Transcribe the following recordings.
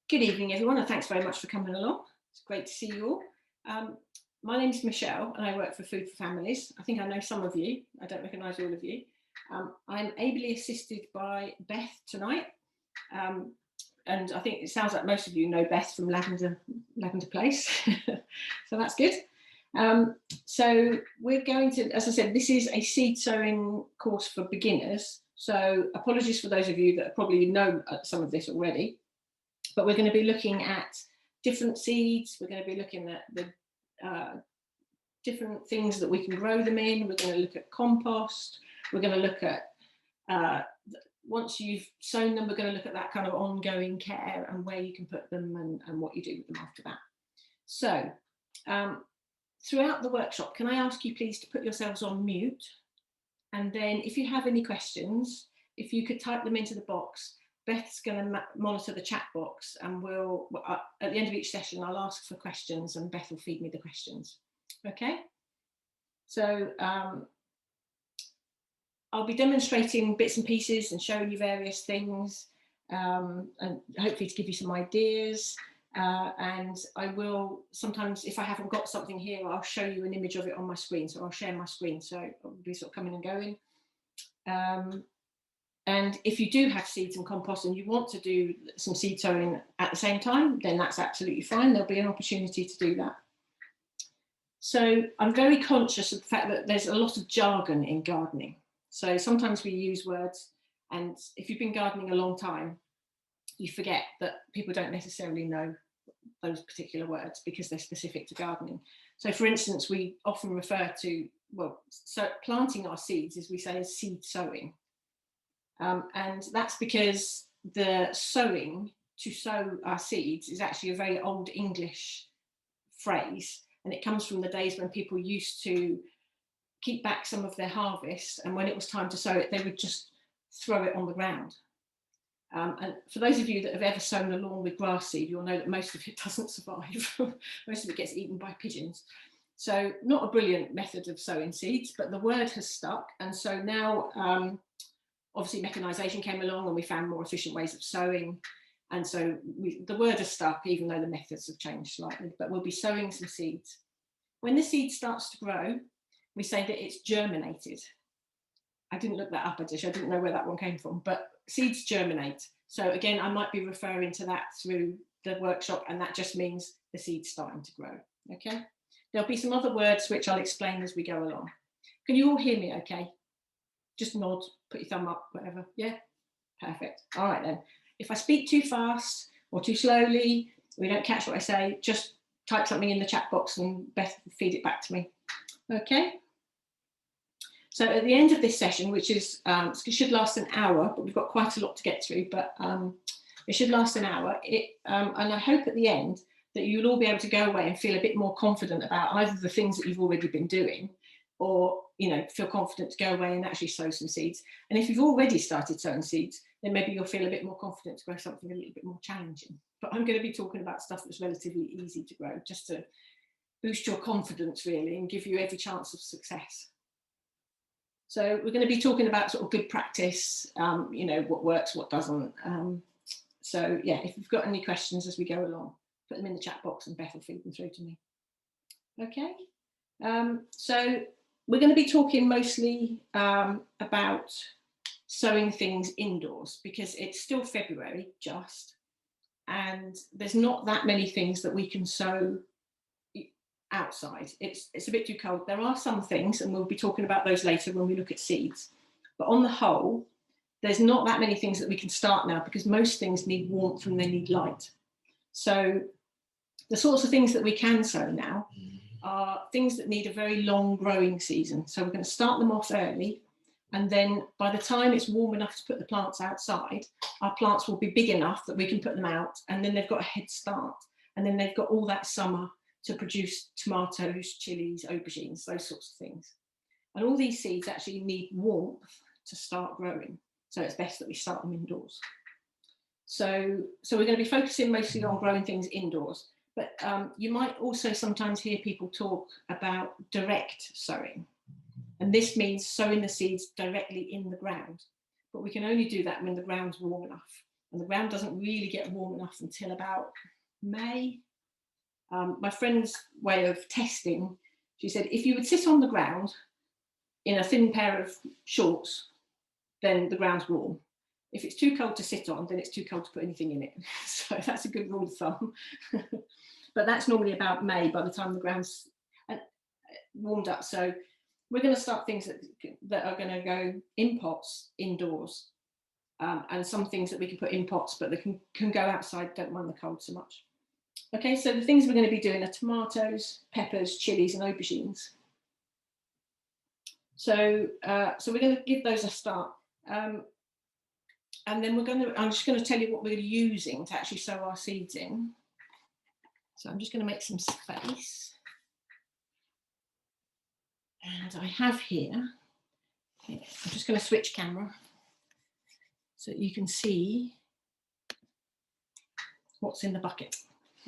Good evening, everyone, and thanks very much for coming along. It's great to see you all. My name is Michelle, and I work for Food for Families. I think I know some of you. I don't recognise all of you. I'm ably assisted by Beth tonight, and I think it sounds like most of you know Beth from Lavender Place, so that's good. So we're going to, as I said, this is a seed sowing course for beginners. So apologies for those of you that probably know some of this already. But we're going to be looking at different seeds. We're going to be looking at the different things that we can grow them in. We're going to look at compost. We're going to look at, once you've sown them, we're going to look at that kind of ongoing care and where you can put them and what you do with them after that. So throughout the workshop, can I ask you please to put yourselves on mute? And then if you have any questions, if you could type them into the box. Beth's going to monitor the chat box, and we'll, at the end of each session, I'll ask for questions and Beth will feed me the questions. Okay? So I'll be demonstrating bits and pieces and showing you various things, and hopefully to give you some ideas. And I will sometimes, if I haven't got something here, I'll show you an image of it on my screen. So I'll share my screen. So I'll be sort of coming and going. And if you do have seeds and compost and you want to do some seed sowing at the same time, then that's absolutely fine. There'll be an opportunity to do that. So I'm very conscious of the fact that there's a lot of jargon in gardening. So sometimes we use words, and if you've been gardening a long time, you forget that people don't necessarily know those particular words because they're specific to gardening. So for instance, we often refer to, well, so planting our seeds, as we say, is seed sowing. And that's because the sowing, to sow our seeds, is actually a very old English phrase, and it comes from the days when people used to keep back some of their harvest, and when it was time to sow it, they would just throw it on the ground. And for those of you that have ever sown a lawn with grass seed, you'll know that most of it doesn't survive. Most of it gets eaten by pigeons. So not a brilliant method of sowing seeds, but the word has stuck, and so now obviously mechanisation came along and we found more efficient ways of sowing, and so the word has stuck even though the methods have changed slightly. But we'll be sowing some seeds. When the seed starts to grow, we say that it's germinated. I didn't look that up, I didn't know where that one came from, but seeds germinate. So again, I might be referring to that through the workshop, and that just means the seed's starting to grow. Okay, there'll be some other words which I'll explain as we go along. Can you all hear me okay? Just nod, put your thumb up, whatever. Yeah, perfect. All right then. If I speak too fast or too slowly, or you don't catch what I say, just type something in the chat box and Beth will feed it back to me. Okay. So at the end of this session, which is it should last an hour, but we've got quite a lot to get through, but it should last an hour. And I hope at the end that you'll all be able to go away and feel a bit more confident about either the things that you've already been doing, or feel confident to go away and actually sow some seeds. And if you've already started sowing seeds, then maybe you'll feel a bit more confident to grow something a little bit more challenging. But I'm going to be talking about stuff that's relatively easy to grow, just to boost your confidence really and give you every chance of success. So we're going to be talking about sort of good practice, what works, what doesn't. So yeah, if you've got any questions as we go along, put them in the chat box and Beth will feed them through to me. Okay. So we're going to be talking mostly about sowing things indoors because it's still February just, and there's not that many things that we can sow outside. It's a bit too cold. There are some things, and we'll be talking about those later when we look at seeds, but on the whole, there's not that many things that we can start now because most things need warmth and they need light. So the sorts of things that we can sow now are things that need a very long growing season. So we're going to start them off early, and then by the time it's warm enough to put the plants outside, our plants will be big enough that we can put them out, and then they've got a head start, and then they've got all that summer to produce tomatoes, chilies, aubergines, those sorts of things. And all these seeds actually need warmth to start growing, so it's best that we start them indoors. So we're going to be focusing mostly on growing things indoors. But you might also sometimes hear people talk about direct sowing. And this means sowing the seeds directly in the ground. But we can only do that when the ground's warm enough. and the ground doesn't really get warm enough until about May. My friend's way of testing, she said, if you would sit on the ground in a thin pair of shorts, then the ground's warm. If it's too cold to sit on, then it's too cold to put anything in it. So that's a good rule of thumb. But that's normally about May by the time the ground's warmed up. So we're going to start things that are going to go in pots indoors, and some things that we can put in pots, but they can go outside, don't mind the cold so much. Okay, so the things we're going to be doing are tomatoes, peppers, chilies, and aubergines. So we're going to give those a start. And then I'm just going to tell you what we're using to actually sow our seeds in. So I'm just going to make some space. And I have here, I'm just going to switch camera so you can see what's in the bucket.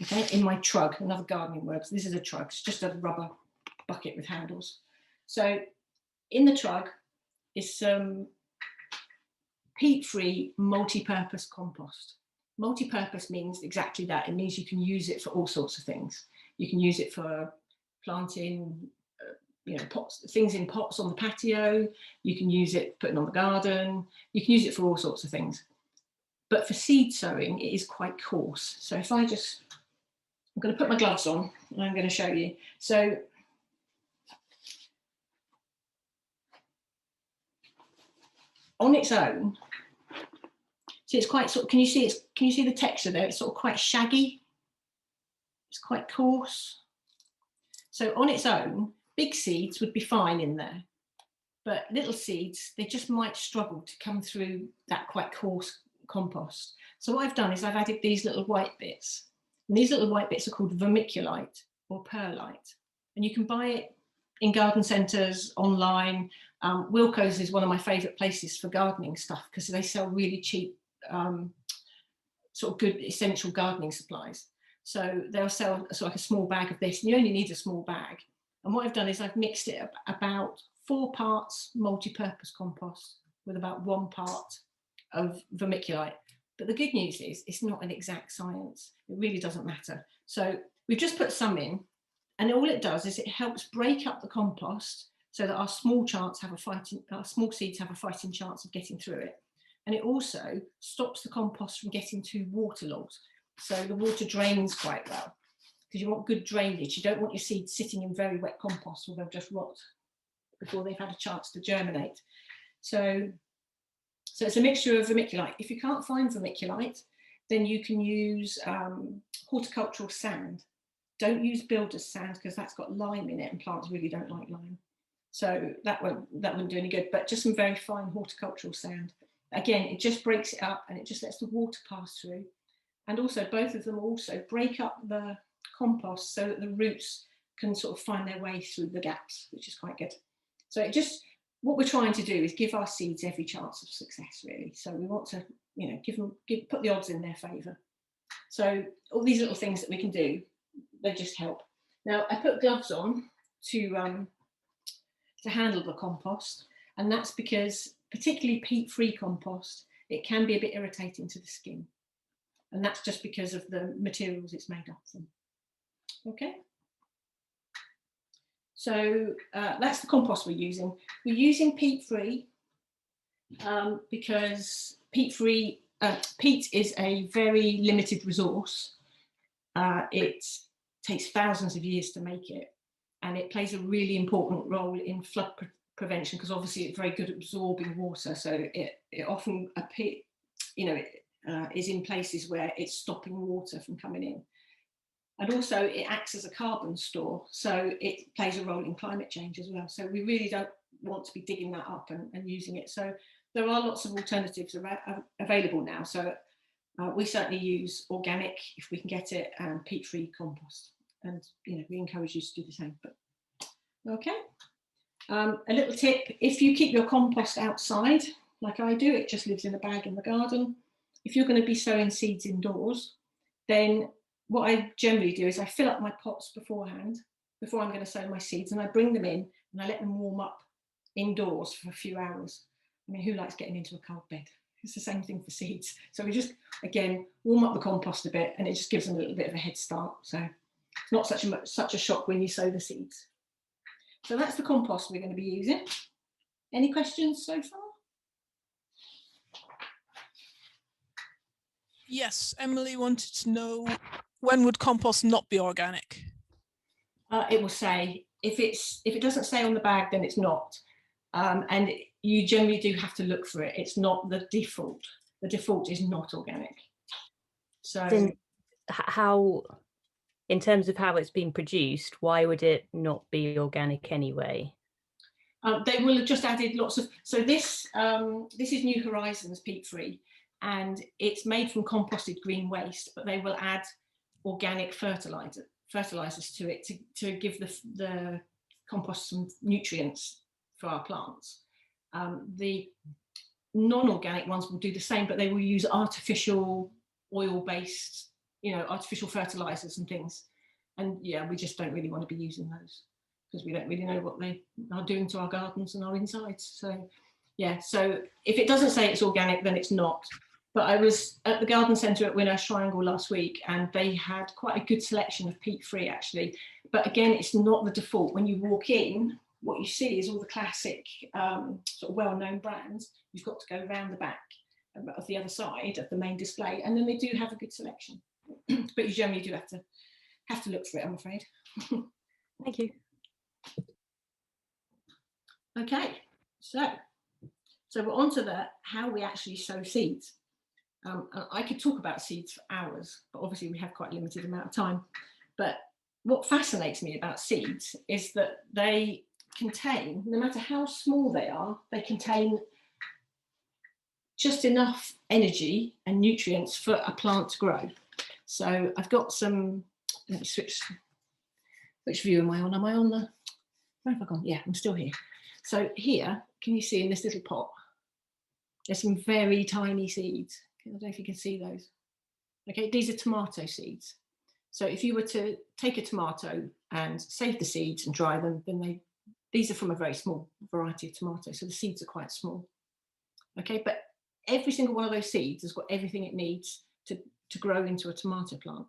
Okay, in my trug, another gardening word. This is a trug, it's just a rubber bucket with handles. So in the trug is some peat-free multi-purpose compost. Multi-purpose means exactly that. It means you can use it for all sorts of things. You can use it for planting, pots, things in pots on the patio. You can use it putting on the garden. You can use it for all sorts of things. But for seed sowing, it is quite coarse. So if I'm going to put my gloves on and I'm going to show you. So on its own, so it's quite sort of, can you see the texture there? It's sort of quite shaggy. It's quite coarse. So on its own, big seeds would be fine in there, but little seeds, they just might struggle to come through that quite coarse compost. So what I've done is I've added these little white bits, and these little white bits are called vermiculite or perlite, and you can buy it in garden centres, online. Wilko's is one of my favourite places for gardening stuff because they sell really cheap, sort of good essential gardening supplies. So they'll sell sort of like a small bag of this, and you only need a small bag. And what I've done is I've mixed it about 4 parts multi-purpose compost with about 1 part of vermiculite. But the good news is it's not an exact science. It really doesn't matter. So we've just put some in, and all it does is it helps break up the compost so that our small seeds have a fighting chance of getting through it. And it also stops the compost from getting too waterlogged. So the water drains quite well, because you want good drainage. You don't want your seeds sitting in very wet compost or they'll just rot before they've had a chance to germinate. So it's a mixture of vermiculite. If you can't find vermiculite, then you can use horticultural sand. Don't use builder's sand because that's got lime in it, and plants really don't like lime. So that wouldn't do any good, but just some very fine horticultural sand. Again, it just breaks it up and it just lets the water pass through. And also both of them also break up the compost so that the roots can sort of find their way through the gaps, which is quite good. So what we're trying to do is give our seeds every chance of success, really. So we want to, put the odds in their favour. So all these little things that we can do, they just help. Now I put gloves on to handle the compost, and that's because particularly peat-free compost, it can be a bit irritating to the skin, and that's just because of the materials it's made up from. Okay, so that's the compost we're using. We're using peat-free because peat is a very limited resource. It takes thousands of years to make it, and it plays a really important role in flood prevention because obviously it's very good at absorbing water. So it often is in places where it's stopping water from coming in, and also it acts as a carbon store. So it plays a role in climate change as well. So we really don't want to be digging that up and using it. So there are lots of alternatives available now. So we certainly use organic if we can get it, and peat-free compost, and we encourage you to do the same. But okay, a little tip: if you keep your compost outside, like I do, it just lives in a bag in the garden. If you're going to be sowing seeds indoors, then what I generally do is I fill up my pots beforehand, before I'm going to sow my seeds, and I bring them in and I let them warm up indoors for a few hours. I mean, who likes getting into a cold bed? It's the same thing for seeds. So we just, again, warm up the compost a bit, and it just gives them a little bit of a head start. So it's not such a shock when you sow the seeds. So that's the compost we're going to be using. Any questions so far? Yes, Emily wanted to know, when would compost not be organic? It will say, if it doesn't say on the bag, then it's not. And you generally do have to look for it. It's not the default. The default is not organic. So then how, in terms of how it's been produced, why would it not be organic anyway? They will have just added lots of, so this is New Horizons peat-free, and it's made from composted green waste, but they will add organic fertilizers to it to give the compost some nutrients for our plants. The non-organic ones will do the same, but they will use artificial oil-based, artificial fertilizers and things. And yeah, we just don't really want to be using those, because we don't really know what they are doing to our gardens and our insides. So yeah, so if it doesn't say it's organic, then it's not. But I was at the garden centre at Winner's Triangle last week, and they had quite a good selection of peat-free actually. But again, it's not the default. When you walk in, what you see is all the classic sort of well-known brands. You've got to go around the back of the other side of the main display, and then they do have a good selection. But you generally do have to look for it, I'm afraid. Thank you. Okay, so we're on to how we actually sow seeds. I could talk about seeds for hours, but obviously we have quite a limited amount of time. But what fascinates me about seeds is that they contain, no matter how small they are, they contain just enough energy and nutrients for a plant to grow. So I've got some, let me switch, which view am I on? Am I on the, where have I gone? Yeah, I'm still here. So here, can you see in this little pot, there's some very tiny seeds. I don't know if you can see those. Okay, these are tomato seeds. So if you were to take a tomato and save the seeds and dry them, then these are from a very small variety of tomatoes, so the seeds are quite small. Okay, but every single one of those seeds has got everything it needs to grow into a tomato plant.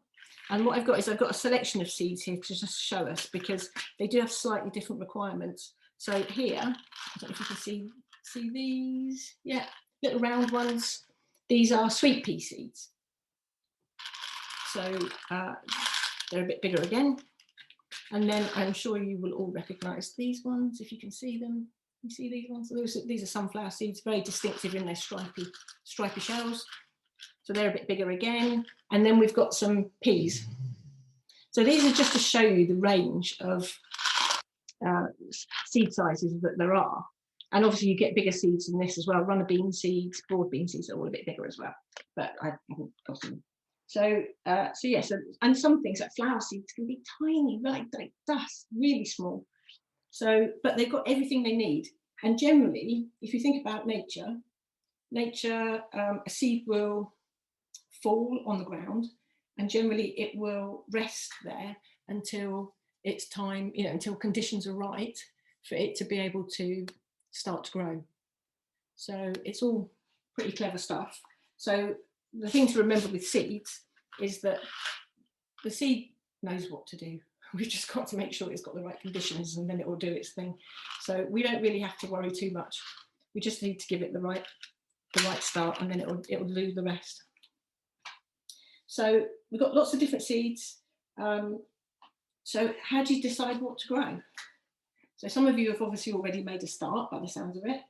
And what I've got is I've got a selection of seeds here to just show us, because they do have slightly different requirements. So here, I don't know if you can see these, yeah, little round ones. These are sweet pea seeds. So they're a bit bigger again. And then I'm sure you will all recognise these ones, if you can see them. You see these ones? These are sunflower seeds, very distinctive in their stripy shells. So they're a bit bigger again. And then we've got some peas. So these are just to show you the range of seed sizes that there are. And obviously you get bigger seeds than this as well. Runner bean seeds, broad bean seeds are all a bit bigger as well, but I haven't got them. So yes, and some things like flower seeds can be tiny, like dust, really small. So, but they've got everything they need. And generally, if you think about nature, a seed will fall on the ground, and generally it will rest there until it's time, until conditions are right for it to be able to start to grow. So it's all pretty clever stuff. So the thing to remember with seeds is that the seed knows what to do. We've just got to make sure it's got the right conditions, and then it will do its thing. So we don't really have to worry too much. We just need to give it the right start, and then it will do the rest. So we've got lots of different seeds. So how do you decide what to grow? So some of you have obviously already made a start by the sounds of it.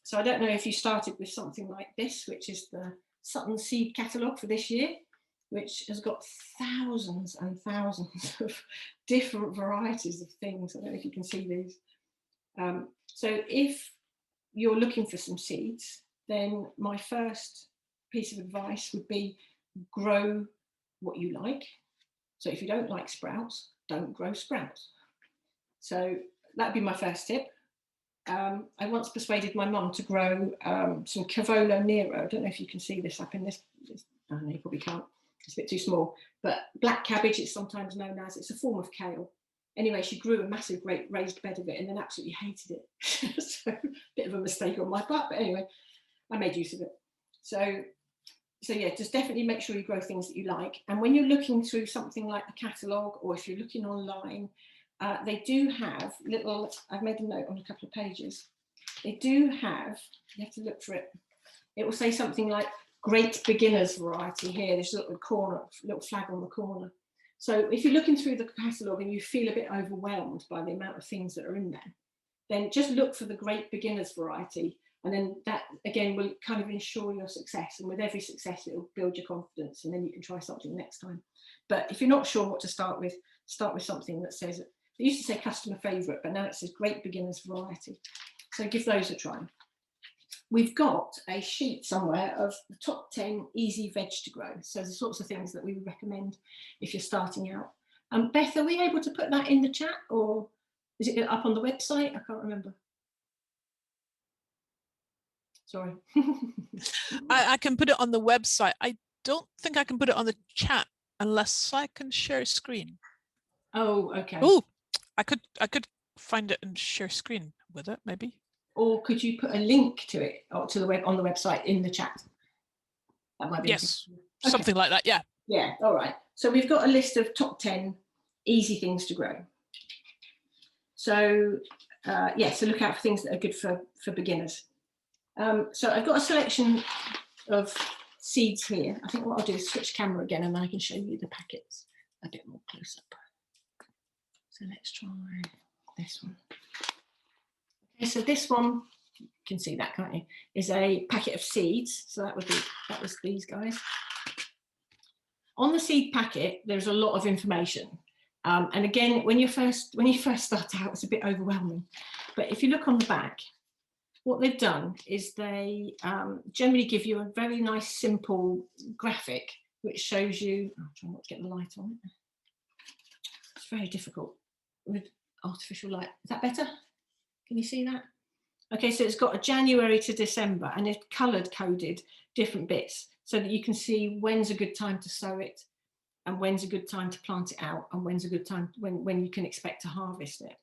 So I don't know if you started with something like this, which is the Sutton Seed Catalogue for this year, which has got thousands and thousands of different varieties of things. I don't know if you can see these. So if you're looking for some seeds, then my first piece of advice would be grow what you like. So if you don't like sprouts, don't grow sprouts. So that'd be my first tip. I once persuaded my mum to grow some Cavolo Nero. I don't know if you can see this up in this. I don't know, you probably can't. It's a bit too small. But black cabbage, it's sometimes known as. It's a form of kale. Anyway, she grew a massive, great raised bed of it, and then absolutely hated it. So a bit of a mistake on my part. But anyway, I made use of it. So yeah, just definitely make sure you grow things that you like. And when you're looking through something like the catalogue, or if you're looking online, they do have little, I've made a note on a couple of pages. They do have, you have to look for it. It will say something like great beginners variety here. There's a little corner, little flag on the corner. So if you're looking through the catalogue and you feel a bit overwhelmed by the amount of things that are in there, then just look for the great beginners variety. And then that, again, will kind of ensure your success. And with every success, it'll build your confidence. And then you can try something next time. But if you're not sure what to start with something that says, it used to say customer favourite, but now it says great beginners variety. So give those a try. We've got a sheet somewhere of the top 10 easy veg to grow. So the sorts of things that we would recommend if you're starting out. Beth, are we able to put that in the chat, or is it up on the website? I can't remember. Sorry. I can put it on the website. I don't think I can put it on the chat unless I can share a screen. Oh, okay. Oh, I could find it and share screen with it, maybe. Or could you put a link to it, or to the web on the website in the chat? That might be yes, something like that. Yeah. Yeah. All right. So we've got a list of top 10 easy things to grow. So yeah, so look out for things that are good for beginners. So I've got a selection of seeds here. I think what I'll do is switch camera again, and then I can show you the packets a bit more close up. So let's try this one. Okay, so this one, you can see that, can't you? Is a packet of seeds. So that was these guys. On the seed packet, there's a lot of information. And again, when you first start out, it's a bit overwhelming. But if you look on the back, what they've done is they generally give you a very nice, simple graphic which shows you. I'll try not to get the light on. It's very difficult with artificial light. Is that better? Can you see that? Okay, so it's got a January to December, and it's coloured coded different bits so that you can see when's a good time to sow it, and when's a good time to plant it out, and when's a good time when you can expect to harvest it.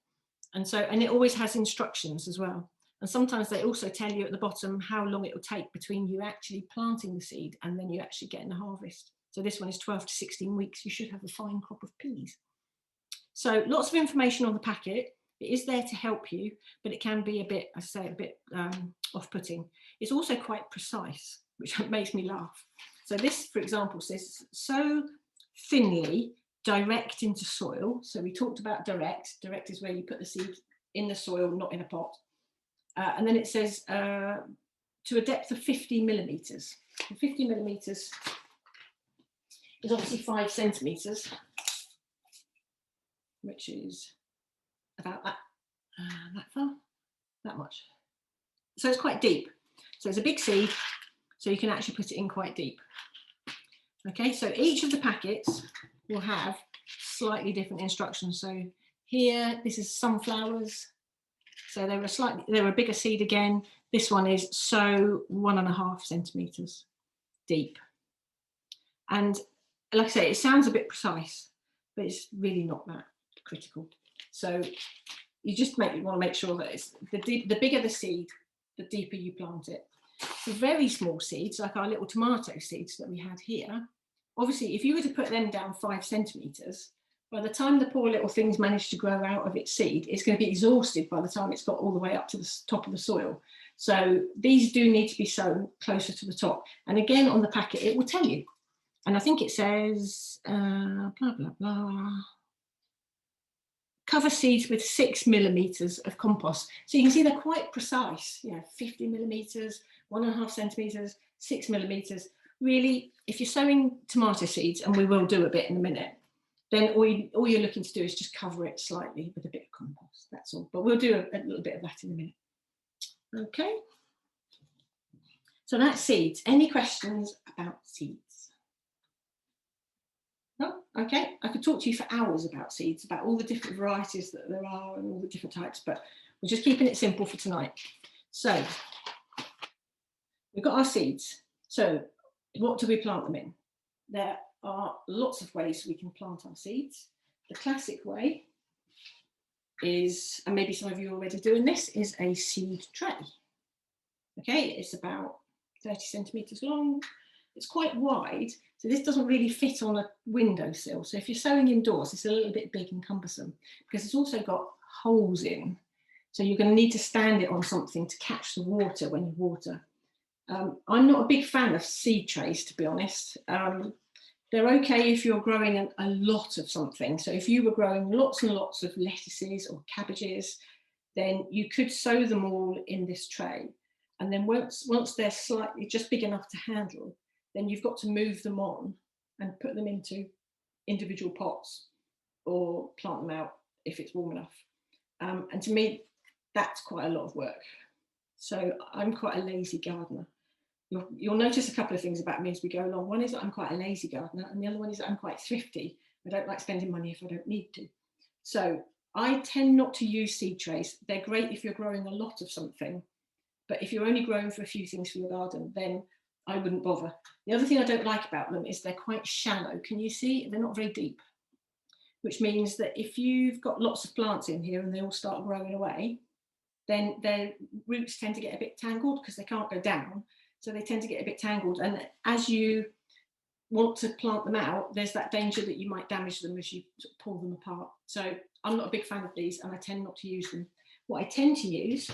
And it always has instructions as well. And sometimes they also tell you at the bottom how long it will take between you actually planting the seed and then you actually getting the harvest. So this one is 12 to 16 weeks. You should have a fine crop of peas. So lots of information on the packet. It is there to help you, but it can be a bit, I say, a bit off-putting. It's also quite precise, which makes me laugh. So this, for example, says, sow thinly, direct into soil. So we talked about direct. Direct is where you put the seed in the soil, not in a pot. And then it says to a depth of 50 millimetres. 50 millimetres is obviously 5 centimetres, which is about that far, that much. So it's quite deep. So it's a big seed, so you can actually put it in quite deep. Okay, so each of the packets will have slightly different instructions. So here, this is sunflowers. So they're a bigger seed again. This one is sow 1.5 centimetres deep. And like I say, it sounds a bit precise, but it's really not that critical. So you just want to make sure that it's the bigger the seed, the deeper you plant it. For very small seeds, like our little tomato seeds that we had here, obviously, if you were to put them down 5 centimetres, by the time the poor little thing's managed to grow out of its seed, it's going to be exhausted by the time it's got all the way up to the top of the soil. So these do need to be sown closer to the top. And again, on the packet, it will tell you. And I think it says, blah, blah, blah. Cover seeds with 6 millimetres of compost. So you can see they're quite precise, 50 millimetres, 1.5 centimetres, 6 millimetres. Really, if you're sowing tomato seeds, and we will do a bit in a minute, then all you're looking to do is just cover it slightly with a bit of compost, that's all. But we'll do a little bit of that in a minute. Okay. So that's seeds. Any questions about seeds? No? Okay. I could talk to you for hours about seeds, about all the different varieties that there are and all the different types, but we're just keeping it simple for tonight. So we've got our seeds. So what do we plant them in? There are lots of ways we can plant our seeds. The classic way is, and maybe some of you are already doing this, is a seed tray. Okay, it's about 30 centimetres long. It's quite wide, so this doesn't really fit on a windowsill. So if you're sowing indoors, it's a little bit big and cumbersome because it's also got holes in. So you're going to need to stand it on something to catch the water when you water. I'm not a big fan of seed trays, to be honest. They're okay if you're growing a lot of something. So if you were growing lots and lots of lettuces or cabbages, then you could sow them all in this tray. And then once they're slightly just big enough to handle, then you've got to move them on and put them into individual pots or plant them out if it's warm enough. And to me, that's quite a lot of work. So I'm quite a lazy gardener. You'll notice a couple of things about me as we go along. One is that I'm quite a lazy gardener, and the other one is that I'm quite thrifty. I don't like spending money if I don't need to. So I tend not to use seed trays. They're great if you're growing a lot of something, but if you're only growing for a few things for your garden, then I wouldn't bother. The other thing I don't like about them is they're quite shallow. Can you see? They're not very deep, which means that if you've got lots of plants in here and they all start growing away, then their roots tend to get a bit tangled because they can't go down. So they tend to get a bit tangled. And as you want to plant them out, there's that danger that you might damage them as you sort of pull them apart. So I'm not a big fan of these, and I tend not to use them. What I tend to use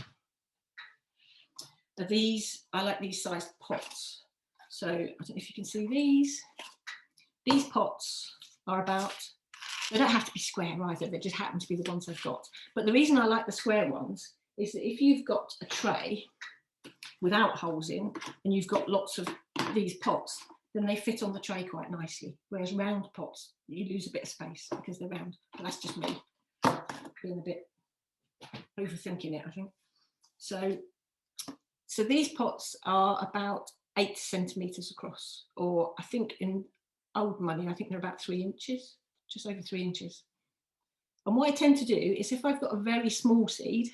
are these. I like these sized pots. So I don't know if you can see these. These pots are about, they don't have to be square either, they just happen to be the ones I've got. But the reason I like the square ones is that if you've got a tray without holes in and you've got lots of these pots, then they fit on the tray quite nicely. Whereas round pots, you lose a bit of space because they're round. But that's just me being a bit overthinking it, I think. So these pots are about 8 centimetres across, or I think in old money, I think they're about 3 inches, just over 3 inches. And what I tend to do is if I've got a very small seed,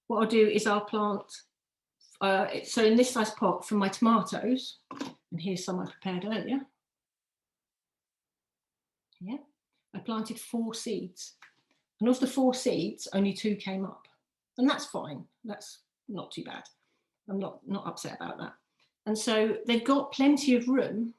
what I'll do is I'll plant, so in this size pot for my tomatoes, and here's some I prepared earlier. Yeah, I planted 4 seeds. And of the 4 seeds, only 2 came up. And that's fine, that's not too bad. I'm not upset about that. And so they've got plenty of room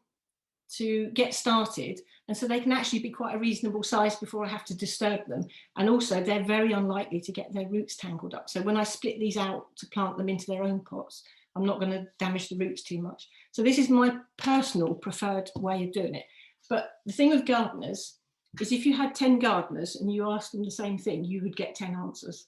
to get started, and so they can actually be quite a reasonable size before I have to disturb them. And also they're very unlikely to get their roots tangled up. So when I split these out to plant them into their own pots, I'm not going to damage the roots too much. So this is my personal preferred way of doing it. But the thing with gardeners is if you had 10 gardeners and you asked them the same thing, you would get 10 answers.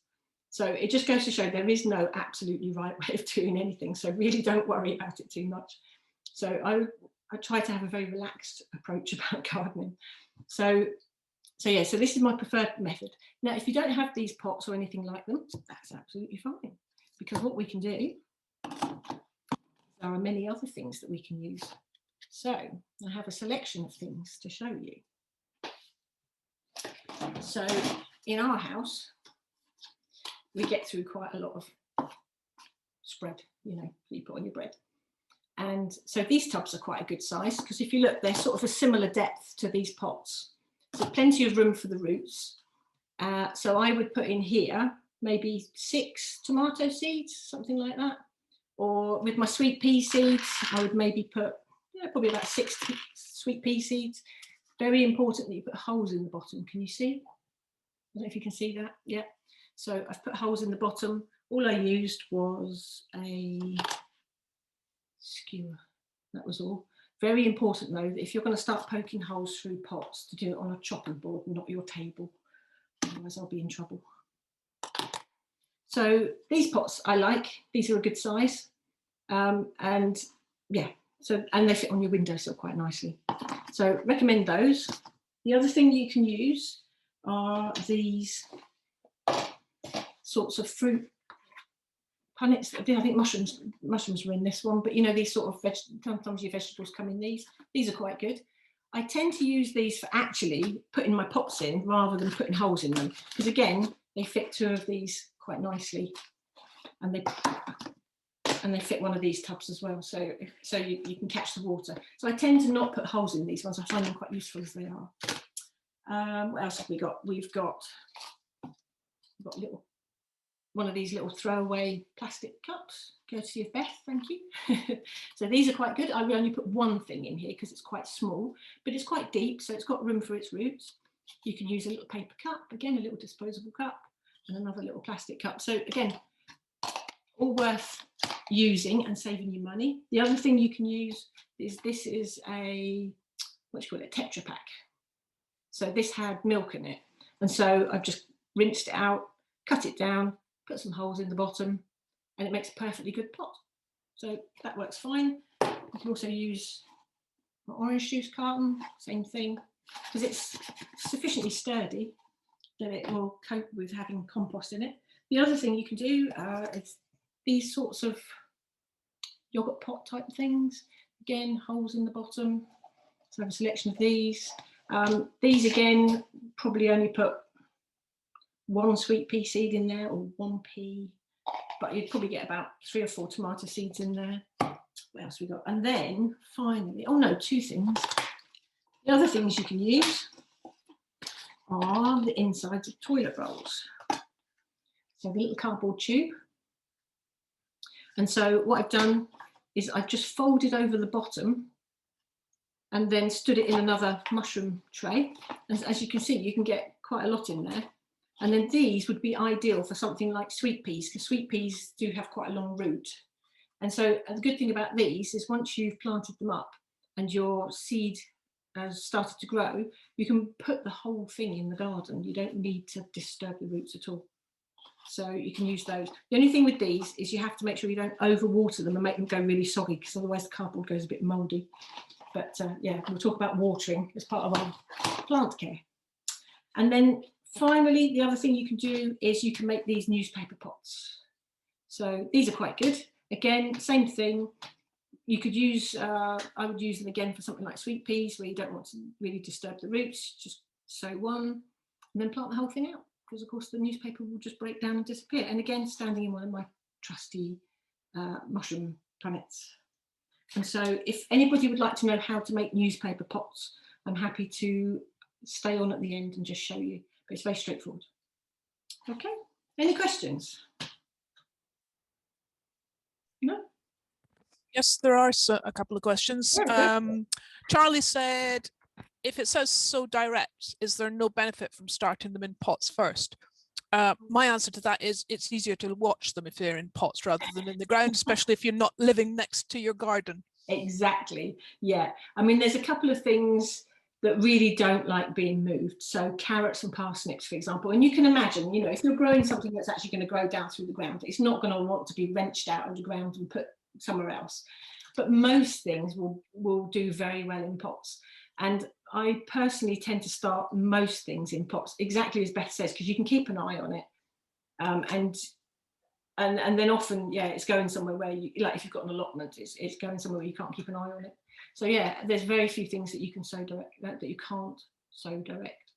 So it just goes to show there is no absolutely right way of doing anything. So really don't worry about it too much. So I try to have a very relaxed approach about gardening. So yeah, so this is my preferred method. Now, if you don't have these pots or anything like them, that's absolutely fine. Because what we can do, there are many other things that we can use. So I have a selection of things to show you. So in our house, we get through quite a lot of spread, you know, you put on your bread. And so these tubs are quite a good size because if you look, they're sort of a similar depth to these pots. So plenty of room for the roots. So I would put in here maybe 6 tomato seeds, something like that. Or with my sweet pea seeds, I would maybe put probably about 6 sweet pea seeds. Very important that you put holes in the bottom. Can you see? I don't know if you can see that. Yeah. So I've put holes in the bottom. All I used was a skewer. That was all. Very important though, that if you're going to start poking holes through pots, to do it on a chopping board, not your table. Otherwise I'll be in trouble. So these pots I like. These are a good size. And yeah, and they fit on your windowsill quite nicely. So recommend those. The other thing you can use are these sorts of fruit punnets. I think mushrooms were in this one, but you know, these sort of sometimes your vegetables come in these. These are quite good. I tend to use these for actually putting my pots in rather than putting holes in them, because again, they fit 2 of these quite nicely, and they fit one of these tubs as well, so you can catch the water. So I tend to not put holes in these ones. I find them quite useful as they are. What else have we got? We've got little one of these little throwaway plastic cups, courtesy of Beth, thank you. So these are quite good. I will only put one thing in here because it's quite small, but it's quite deep, so it's got room for its roots. You can use a little paper cup, again, a little disposable cup, and another little plastic cup. So again, all worth using and saving you money. The other thing you can use is, this is a, what do you call it, Tetra Pak. So this had milk in it. And so I've just rinsed it out, cut it down, put some holes in the bottom, and it makes a perfectly good pot. So that works fine. You can also use an orange juice carton, same thing, because it's sufficiently sturdy that it will cope with having compost in it. The other thing you can do is these sorts of yogurt pot type things. Again, holes in the bottom. So I have a selection of these. These again, probably only put one sweet pea seed in there, or one pea, but you'd probably get about 3 or 4 tomato seeds in there. What else we got? And then finally, oh no, 2 things. The other things you can use are the insides of toilet rolls. So the little cardboard tube. And so what I've done is I've just folded over the bottom and then stood it in another mushroom tray. And as you can see, you can get quite a lot in there. And then these would be ideal for something like sweet peas, because sweet peas do have quite a long root. And so the good thing about these is once you've planted them up and your seed has started to grow, you can put the whole thing in the garden. You don't need to disturb the roots at all. So you can use those. The only thing with these is you have to make sure you don't overwater them and make them go really soggy, because otherwise the cardboard goes a bit mouldy. But yeah, we'll talk about watering as part of our plant care. And then finally, the other thing you can do is you can make these newspaper pots. So these are quite good. Again, same thing. You could use, I would use them again for something like sweet peas, where you don't want to really disturb the roots. Just sow one and then plant the whole thing out, because of course the newspaper will just break down and disappear. And again, standing in one of my trusty mushroom planets. And so if anybody would like to know how to make newspaper pots, I'm happy to stay on at the end and just show you, but it's very straightforward. Okay, any questions? No? Yes, there are a couple of questions. Yeah, Charlie said, if it says so direct, is there no benefit from starting them in pots first? My answer to that is it's easier to watch them if they're in pots rather than in the ground, especially if you're not living next to your garden. Exactly, yeah. I mean, there's a couple of things that really don't like being moved. So carrots and parsnips, for example. And you can imagine, you know, if you're growing something that's actually going to grow down through the ground, it's not going to want to be wrenched out of the ground and put somewhere else. But most things will do very well in pots. And I personally tend to start most things in pots, exactly as Beth says, because you can keep an eye on it. And then often, yeah, it's going somewhere where you, like if you've got an allotment, it's going somewhere where you can't keep an eye on it. So yeah, there's very few things that you can sow direct, that you can't sow direct.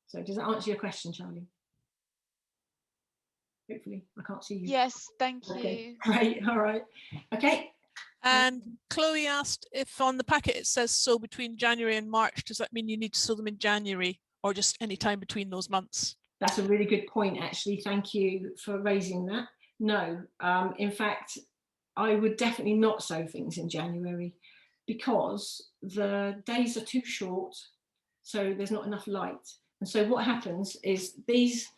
So does that answer your question, Charlie? Hopefully, I can't see you. Yes, thank Okay. you. Great, all right. Okay. And Chloe asked if on the packet it says sow between January and March, does that mean you need to sow them in January or just any time between those months? That's a really good point, actually. Thank you for raising that. No, in fact, I would definitely not sow things in January because the days are too short, so there's not enough light. And so what happens is these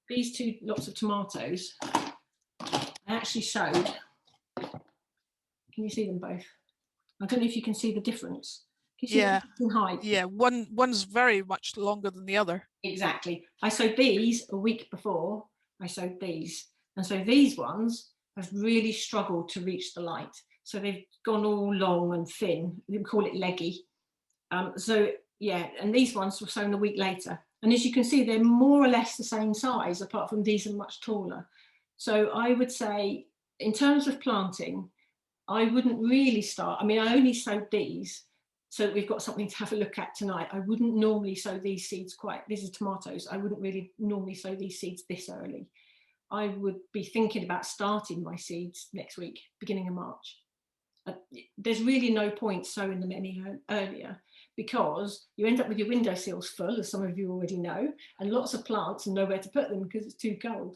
2 lots of tomatoes I actually sowed. Can you see them both? I don't know if you can see the difference. Can you see Yeah. the height? Yeah, one's very much longer than the other. Exactly. I sowed these a week before I sowed these. And so these ones have really struggled to reach the light. So they've gone all long and thin. We call it leggy. So yeah, and these ones were sown a week later. And as you can see, they're more or less the same size, apart from these are much taller. So I would say, in terms of planting, I wouldn't really start. I mean, I only sowed these so that we've got something to have a look at tonight. I wouldn't normally sow these seeds this is tomatoes. I wouldn't really normally sow these seeds this early. I would be thinking about starting my seeds next week, beginning of March. There's really no point sowing them any earlier because you end up with your windowsills full, as some of you already know, and lots of plants and nowhere to put them because it's too cold.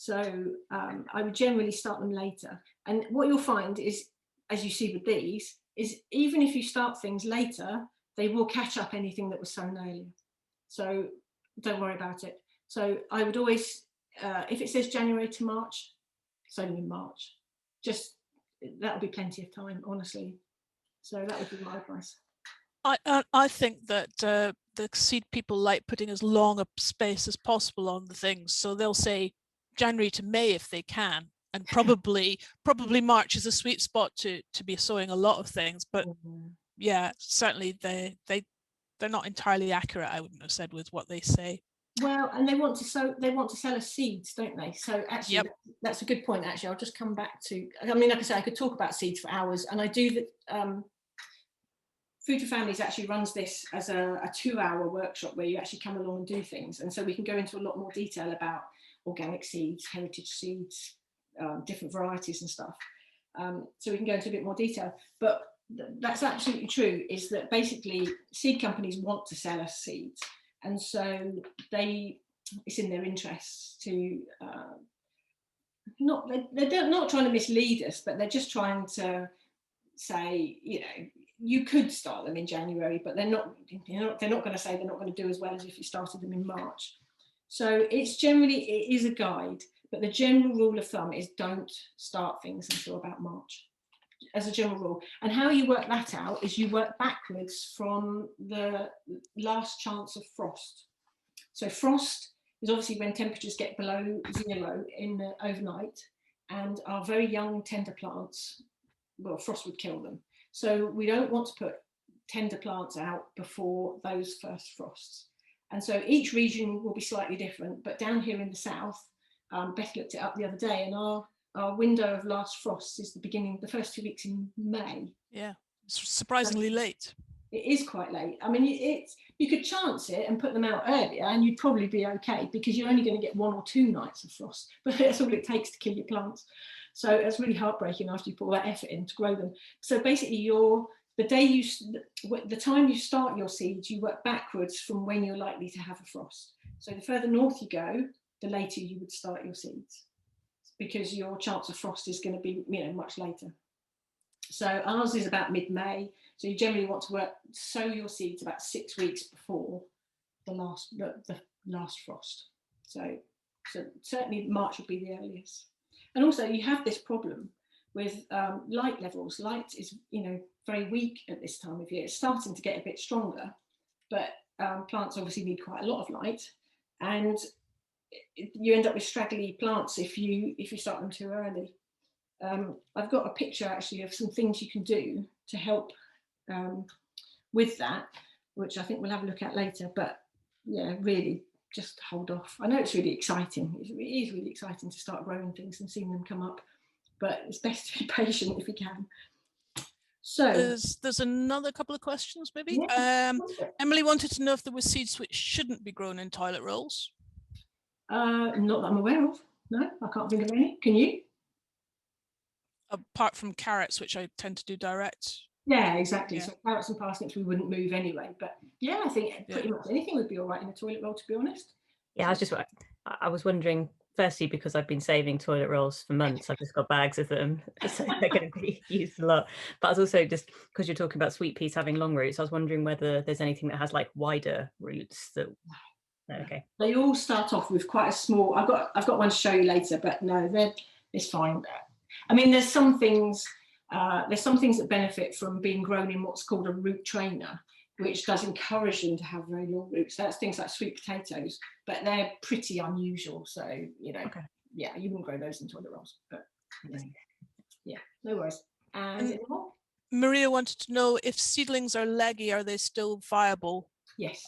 So I would generally start them later. And what you'll find is, as you see with these, is even if you start things later, they will catch up anything that was sown earlier. So don't worry about it. So I would always, if it says January to March, sow them in March. Just, that'll be plenty of time, honestly. So that would be my advice. I think that the seed people like putting as long a space as possible on the things, so they'll say January to May if they can, and probably March is a sweet spot to be sowing a lot of things. But yeah, certainly they're not entirely accurate, I wouldn't have said, with what they say. Well, and they want to sell us seeds, don't they? So actually, Yep. That's a good point. Actually, I'll just come back to. I mean, like I say, I could talk about seeds for hours, and I do that. Food for Families actually runs this as a 2-hour workshop where you actually come along and do things, and so we can go into a lot more detail about organic seeds, heritage seeds, different varieties and stuff. So we can go into a bit more detail, but that's absolutely true. Is that basically seed companies want to sell us seeds, and so it's in their interests to they're not trying to mislead us, but they're just trying to say, you know, you could start them in January, but they're not going to say they're not going to do as well as if you started them in March. So it is a guide, but the general rule of thumb is don't start things until about March, as a general rule. And how you work that out is you work backwards from the last chance of frost. So frost is obviously when temperatures get below 0 in the overnight, and our very young tender plants, well, frost would kill them. So we don't want to put tender plants out before those first frosts. And so each region will be slightly different, but down here in the south, Beth looked it up the other day, and our window of last frost is the first 2 weeks in May. Yeah, it's surprisingly late. It is quite late. I mean, you could chance it and put them out earlier and you'd probably be okay, because you're only going to get 1 or 2 nights of frost, but that's all it takes to kill your plants. So it's really heartbreaking after you put all that effort in to grow them. So basically the time you start your seeds, you work backwards from when you're likely to have a frost. So the further north you go, the later you would start your seeds, because your chance of frost is going to be, you know, much later. So ours is about mid-May. So you generally want to sow your seeds about 6 weeks before the last frost. So certainly March would be the earliest. And also you have this problem with light levels. Light is, you know, very weak at this time of year. It's starting to get a bit stronger, but plants obviously need quite a lot of light, and you end up with straggly plants if you start them too early. I've got a picture actually of some things you can do to help with that, which I think we'll have a look at later. But yeah, really just hold off. I know it's really exciting. It is really exciting to start growing things and seeing them come up, but it's best to be patient if you can. So there's another couple of questions maybe. Yeah. Emily wanted to know if there were seeds which shouldn't be grown in toilet rolls. Not that I'm aware of. No, I can't think of any. Can you? Apart from carrots, which I tend to do direct. Yeah, exactly. Yeah. So carrots and parsnips we wouldn't move anyway. But yeah, I think pretty much anything would be all right in a toilet roll, to be honest. Yeah, I was wondering, firstly, because I've been saving toilet rolls for months, I've just got bags of them, so they're going to be used a lot. But I was also, just because you're talking about sweet peas having long roots, I was wondering whether there's anything that has like wider roots that. Okay. They all start off with quite a small. I've got one to show you later, but no, it's fine. I mean, there's some things that benefit from being grown in what's called a root trainer, which does encourage them to have very long roots. That's things like sweet potatoes, but they're pretty unusual. So, you know, yeah, you wouldn't grow those in toilet rolls. But yeah, no worries. And Maria wanted to know if seedlings are leggy, are they still viable? Yes,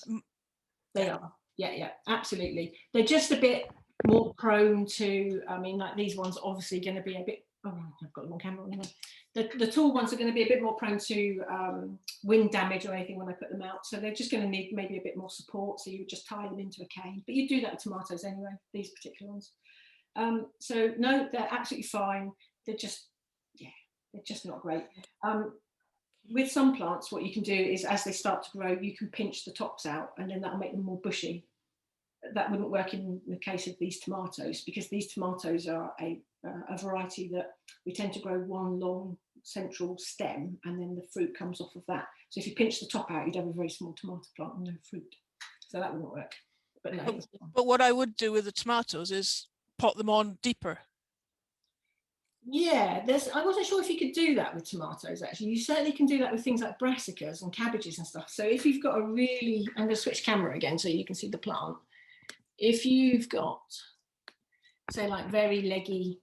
they are. Yeah, absolutely. They're just a bit more prone to, I mean, like these ones obviously going to be a bit, oh, I've got them on camera anyway. The tall ones are going to be a bit more prone to wind damage or anything when I put them out. So they're just going to need maybe a bit more support. So you would just tie them into a cane. But you do that with tomatoes anyway, these particular ones. So no, they're absolutely fine. They're just not great. With some plants, what you can do is as they start to grow, you can pinch the tops out and then that'll make them more bushy. that wouldn't work in the case of these tomatoes, because these tomatoes are a variety that we tend to grow one long central stem, and then the fruit comes off of that. So if you pinch the top out, you'd have a very small tomato plant and no fruit. So that wouldn't work. But no. But what I would do with the tomatoes is pot them on deeper. Yeah, I wasn't sure if you could do that with tomatoes, actually. You certainly can do that with things like brassicas and cabbages and stuff. So if you've got a really, I'm going to switch camera again so you can see the plant. If you've got, say, like very leggy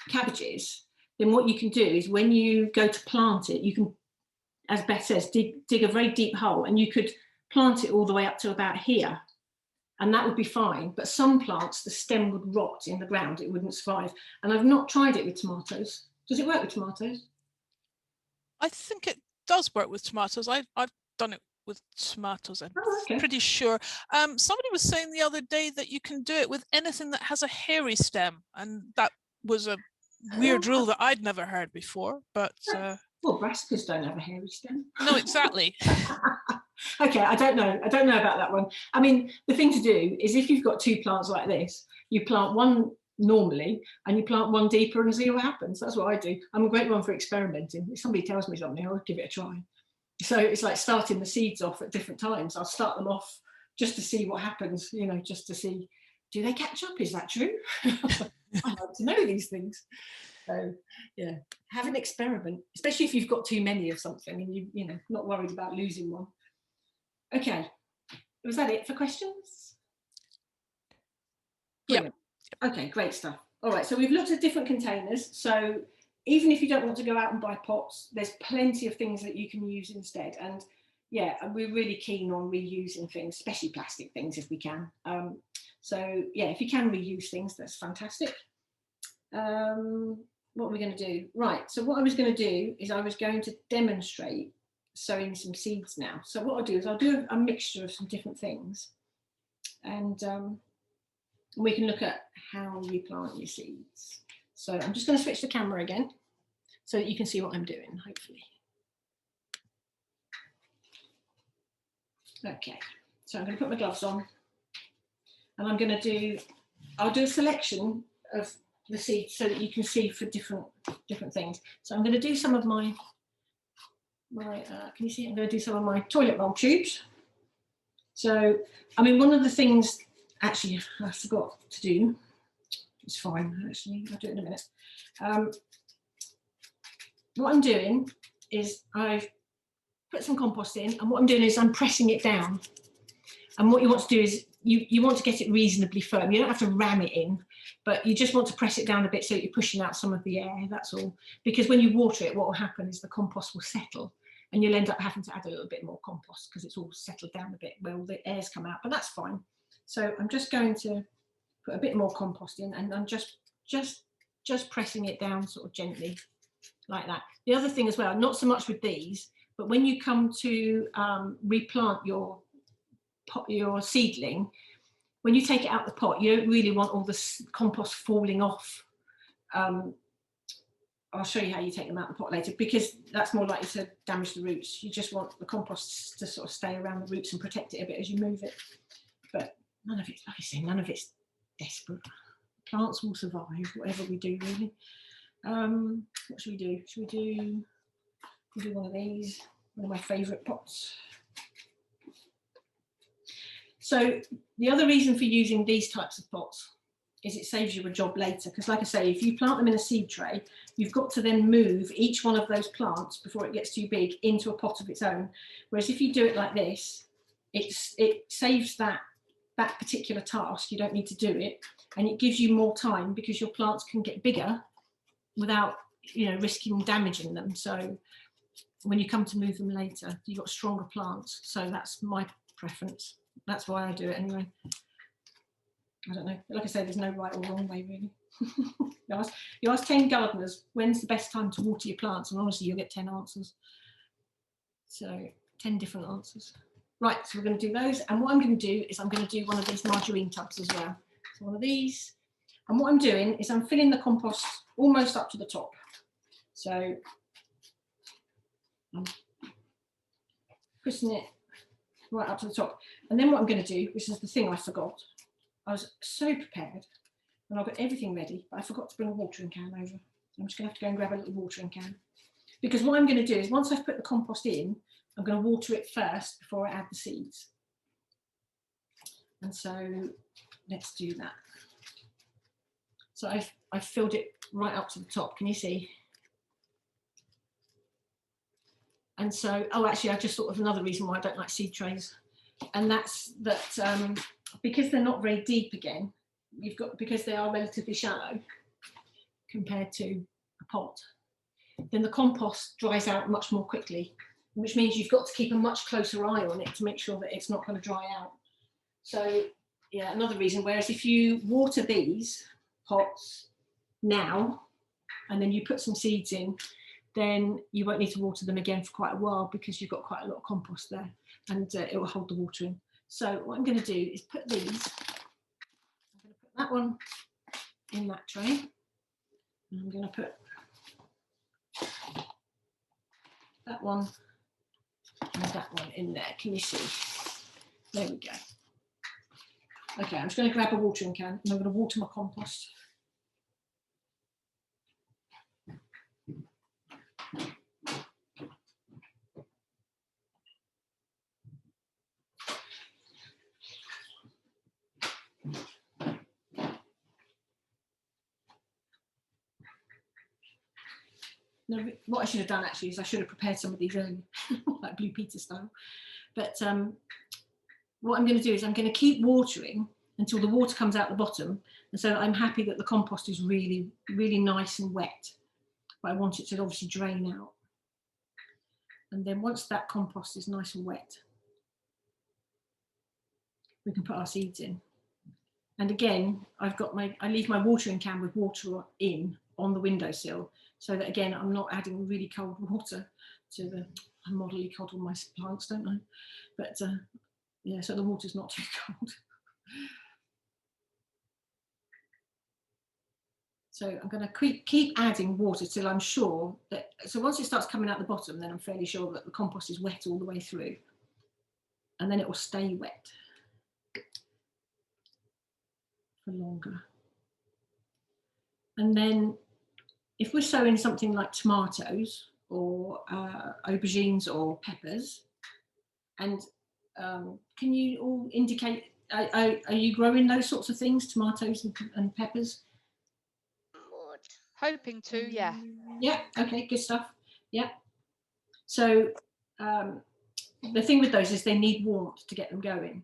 cabbages, then what you can do is when you go to plant it, you can, as Beth says, dig a very deep hole, and you could plant it all the way up to about here, and that would be fine. But some plants, the stem would rot in the ground, it wouldn't survive. And I've not tried it with tomatoes. Does it work with tomatoes? I think it does work with tomatoes. I've done it with tomatoes, I'm okay. pretty sure. Somebody was saying the other day that you can do it with anything that has a hairy stem, and that was a weird rule that I'd never heard before. But well, brassicas don't have a hairy stem. No, exactly. Okay, I don't know about that one. I mean, the thing to do is, if you've got two plants like this, you plant one normally and you plant one deeper and see what happens. That's what I do. I'm a great one for experimenting. If somebody tells me something, I'll give it a try. So it's like starting the seeds off at different times. I'll start them off just to see what happens, you know, just to see, do they catch up? Is that true? I like to know these things. So yeah, have an experiment, especially if you've got too many of something and you know, not worried about losing one. Okay, was that it for questions? Brilliant. Yep. Okay, great stuff. All right, so we've looked at different containers. So even if you don't want to go out and buy pots, there's plenty of things that you can use instead. And yeah, we're really keen on reusing things, especially plastic things if we can. So yeah, if you can reuse things, that's fantastic. What are we going to do? Right, so what I was going to do is I was going to demonstrate sowing some seeds now. So what I'll do is I'll do a mixture of some different things, and we can look at how you plant your seeds. So I'm just going to switch the camera again so that you can see what I'm doing, hopefully. Okay, so I'm going to put my gloves on, and I'm going to I'll do a selection of the seeds so that you can see for different things. So I'm going to do some of my can you see? I'm going to do some of my toilet roll tubes. So, I mean, one of the things, actually, I forgot to do, it's fine, actually, I'll do it in a minute. What I'm doing is I've put some compost in, and what I'm doing is I'm pressing it down. And what you want to do is you want to get it reasonably firm. You don't have to ram it in, but you just want to press it down a bit so that you're pushing out some of the air, that's all. Because when you water it, what will happen is the compost will settle, and you'll end up having to add a little bit more compost because it's all settled down a bit where all the air's come out, but that's fine. So I'm just going to put a bit more compost in, and I'm just pressing it down sort of gently like that. The other thing as well, not so much with these, but when you come to replant your seedling, when you take it out the pot, you don't really want all the compost falling off. I'll show you how you take them out the pot later, because that's more likely to damage the roots. You just want the compost to sort of stay around the roots and protect it a bit as you move it. But none of it's, like I say, none of it's desperate. Plants will survive, whatever we do, really. What should we do? Should we do one of these? One of my favourite pots. So the other reason for using these types of pots is it saves you a job later, because like I say, if you plant them in a seed tray, you've got to then move each one of those plants before it gets too big into a pot of its own. Whereas if you do it like this, it saves that particular task. You don't need to do it, and it gives you more time because your plants can get bigger without, you know, risking damaging them. So when you come to move them later, you've got stronger plants. So that's my preference. That's why I do it anyway. I don't know. Like I say, there's no right or wrong way, really. You ask 10 gardeners, when's the best time to water your plants? And honestly, you'll get 10 answers. So 10 different answers. Right, so we're going to do those. And what I'm going to do is I'm going to do one of these margarine tubs as well. So one of these. And what I'm doing is I'm filling the compost almost up to the top. So I'm pushing it right up to the top. And then what I'm going to do, which is the thing I forgot, I was so prepared and I've got everything ready, but I forgot to bring a watering can over. I'm just going to have to go and grab a little watering can. Because what I'm going to do is once I've put the compost in, I'm going to water it first before I add the seeds. And so let's do that. So I've filled it right up to the top. Can you see? And so, oh, actually, I just thought of another reason why I don't like seed trays. And that's that because they're not very deep again, because they are relatively shallow compared to a pot, then the compost dries out much more quickly, which means you've got to keep a much closer eye on it to make sure that it's not going to dry out. So yeah, another reason. Whereas if you water these pots now and then you put some seeds in, then you won't need to water them again for quite a while because you've got quite a lot of compost there, and it will hold the water in. So what I'm going to do is put these, I'm going to put that one in that tray, and I'm going to put that one and that one in there. Can you see? There we go. Okay, I'm just going to grab a watering can and I'm going to water my compost. No, what I should have done actually is I should have prepared some of these early, like Blue Peter style. But what I'm going to do is I'm going to keep watering until the water comes out the bottom, and so I'm happy that the compost is really, really nice and wet. But I want it to obviously drain out. And then once that compost is nice and wet, we can put our seeds in. And again, I leave my watering can with water in on the windowsill, so that again, I'm not adding really cold water to the, I moderately coddle my plants, don't I? But yeah, so the water's not too cold. So I'm going to keep adding water till I'm sure that, so once it starts coming out the bottom, then I'm fairly sure that the compost is wet all the way through, and then it will stay wet for longer. And then if we're sowing something like tomatoes or aubergines or peppers, and can you all indicate, are you growing those sorts of things, tomatoes and peppers? Hoping to, yeah. Yeah, okay, good stuff. Yeah. So the thing with those is they need warmth to get them going.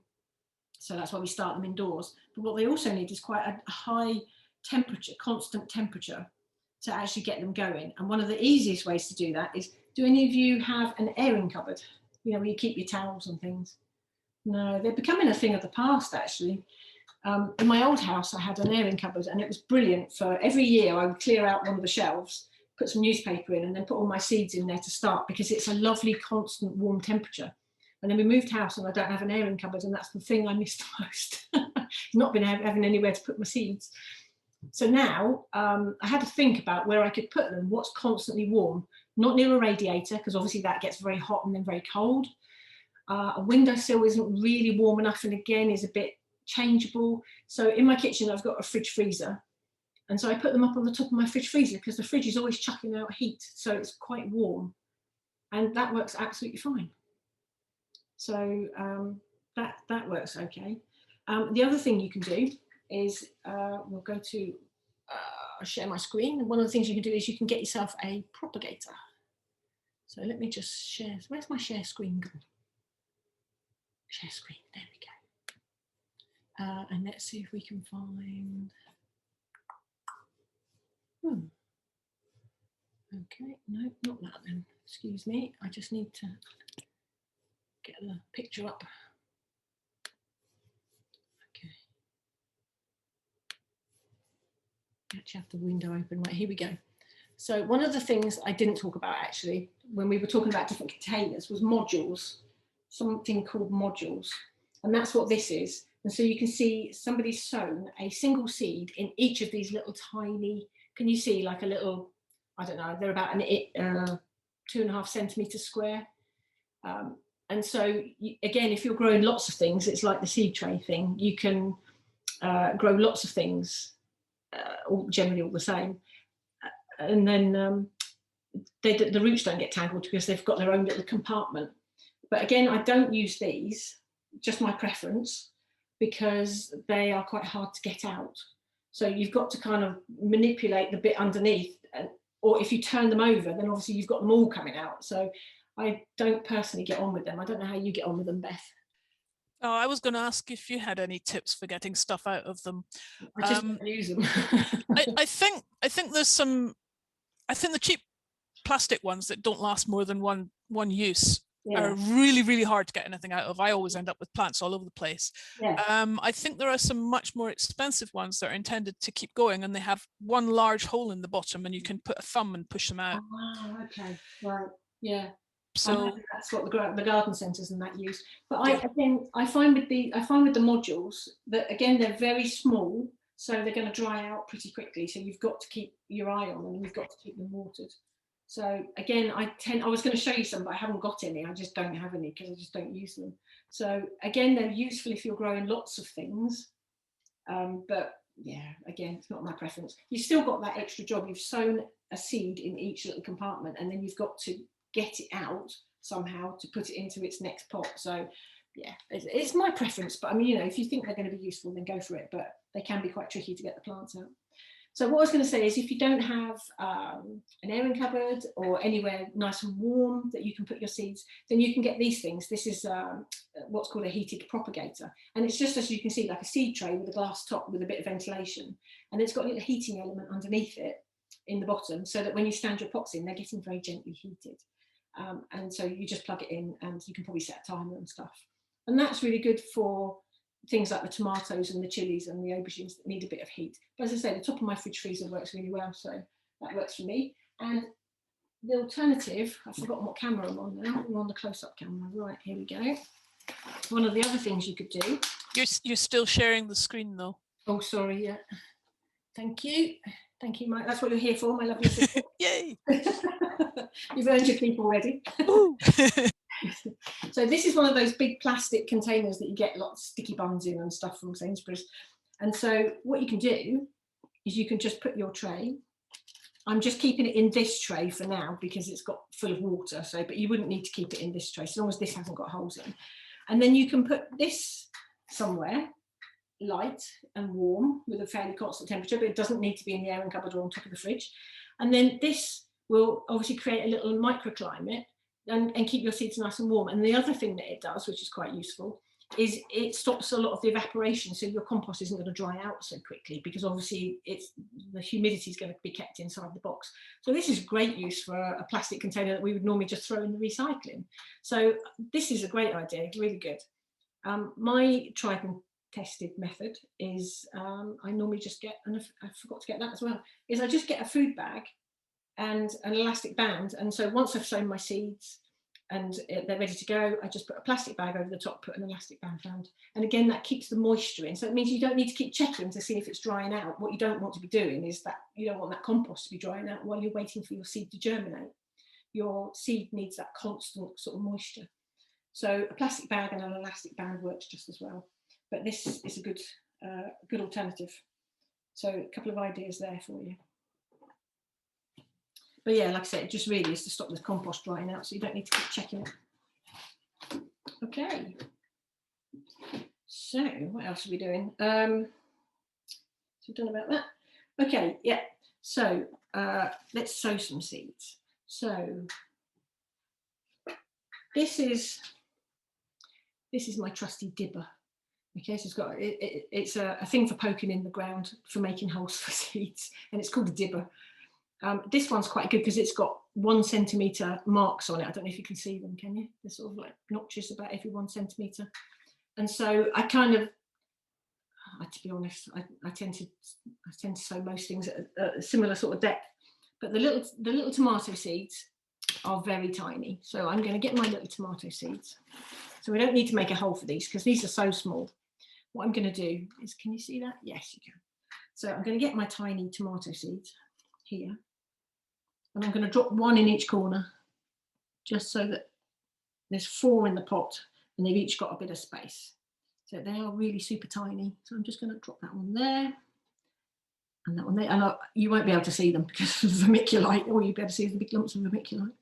So that's why we start them indoors. But what they also need is quite a high temperature, constant temperature, to actually get them going. And one of the easiest ways to do that is, do any of you have an airing cupboard? You know, where you keep your towels and things? No, they're becoming a thing of the past, actually. In my old house, I had an airing cupboard, and it was brilliant. For every year, I would clear out one of the shelves, put some newspaper in, and then put all my seeds in there to start, because it's a lovely, constant, warm temperature. And then we moved house, and I don't have an airing cupboard, and that's the thing I miss the most. Not been having anywhere to put my seeds. So now I had to think about where I could put them, what's constantly warm, not near a radiator, because obviously that gets very hot and then very cold. A windowsill isn't really warm enough, and again is a bit changeable. So in my kitchen, I've got a fridge freezer. And so I put them up on the top of my fridge freezer, because the fridge is always chucking out heat. So it's quite warm, and that works absolutely fine. So that works okay. The other thing you can do is we'll go to share my screen. And one of the things you can do is you can get yourself a propagator. So let me just share. Where's my share screen gone? Share screen. There we go. And let's see if we can find. Okay, no, not that then. Excuse me. I just need to get the picture up. Okay. Actually have the window open. Right, here we go. So one of the things I didn't talk about actually when we were talking about different containers was modules, something called modules. And that's what this is. And so you can see somebody's sown a single seed in each of these little tiny, can you see like a little, I don't know, they're about an 2.5 centimetre square. And so again, if you're growing lots of things, it's like the seed tray thing. You can grow lots of things, generally all the same. And then the roots don't get tangled because they've got their own little compartment. But again, I don't use these, just my preference, because they are quite hard to get out. So you've got to kind of manipulate the bit underneath, or if you turn them over, then obviously you've got them all coming out. So I don't personally get on with them. I don't know how you get on with them, Beth. Oh, I was going to ask if you had any tips for getting stuff out of them. I just don't use them. I think there's some. I think the cheap plastic ones that don't last more than one use are really, really hard to get anything out of. I always end up with plants all over the place. I think there are some much more expensive ones that are intended to keep going, and they have one large hole in the bottom, and you can put a thumb and push them out. Oh, okay, right, yeah. So that's what the garden centres and that use. But I find with the modules that again they're very small, so they're going to dry out pretty quickly. So you've got to keep your eye on them, and you've got to keep them watered. So again, I was going to show you some, but I haven't got any. I just don't have any because I just don't use them. So again, they're useful if you're growing lots of things. But yeah, again, it's not my preference. You've still got that extra job. You've sown a seed in each little compartment, and then you've got to get it out somehow to put it into its next pot. So yeah, it's my preference. But I mean, you know, if you think they're going to be useful, then go for it. But they can be quite tricky to get the plants out. So what I was going to say is, if you don't have an airing cupboard or anywhere nice and warm that you can put your seeds, then you can get these things. This is what's called a heated propagator. And it's just, as you can see, like a seed tray with a glass top with a bit of ventilation. And it's got a little heating element underneath it in the bottom, so that when you stand your pots in, they're getting very gently heated. And so you just plug it in, and you can probably set a timer and stuff. And that's really good for things like the tomatoes and the chilies and the aubergines that need a bit of heat. But as I say, the top of my fridge freezer works really well, so that works for me. And the alternative, I've forgotten what camera I'm on now. I'm on the close-up camera. Right, here we go. One of the other things you could do. You're still sharing the screen though. Oh, sorry, yeah. Thank you, Mike. That's what you're here for, my lovely assistant. Yay! You've earned your keep already. So this is one of those big plastic containers that you get lots of sticky buns in and stuff from Sainsbury's. And so what you can do is you can just put your tray. I'm just keeping it in this tray for now because it's got full of water. So, but you wouldn't need to keep it in this tray, so long as this hasn't got holes in. And then you can put this somewhere light and warm with a fairly constant temperature, but it doesn't need to be in the airing cupboard or on top of the fridge. And then this will obviously create a little microclimate and keep your seeds nice and warm. And the other thing that it does, which is quite useful, is it stops a lot of the evaporation, so your compost isn't going to dry out so quickly, because obviously the humidity is going to be kept inside the box. So this is great use for a plastic container that we would normally just throw in the recycling. So this is a great idea, really good. My tried and tested method is I normally just get, and I forgot to get that as well, is I just get a food bag and an elastic band. And so once I've sown my seeds and they're ready to go, I just put a plastic bag over the top, put an elastic band around. And again, that keeps the moisture in. So it means you don't need to keep checking to see if it's drying out. What you don't want to be doing is that you don't want that compost to be drying out while you're waiting for your seed to germinate. Your seed needs that constant sort of moisture. So a plastic bag and an elastic band works just as well. But this is a good alternative. So a couple of ideas there for you. But yeah, like I said, it just really is to stop the compost drying out, so you don't need to keep checking it. Okay. So what else are we doing? So we've done about that. Okay, yeah. So let's sow some seeds. So this is my trusty dibber. Okay, so it's a thing for poking in the ground for making holes for seeds, and it's called a dibber. This one's quite good because it's got 1 centimetre marks on it. I don't know if you can see them, can you? They're sort of like notches about every 1 centimetre. And so I kind of, to be honest, I tend to sow most things at a similar sort of depth. But the little tomato seeds are very tiny. So I'm going to get my little tomato seeds. So we don't need to make a hole for these because these are so small. What I'm going to do is, can you see that? Yes, you can. So I'm going to get my tiny tomato seeds here. And I'm going to drop 1 in each corner, just so that There's 4 in the pot, and they've each got a bit of space. So they are really super tiny. So I'm just going to drop that one there. And that one there. And you won't be able to see them because of vermiculite. All you'll be able to see is the big lumps of vermiculite.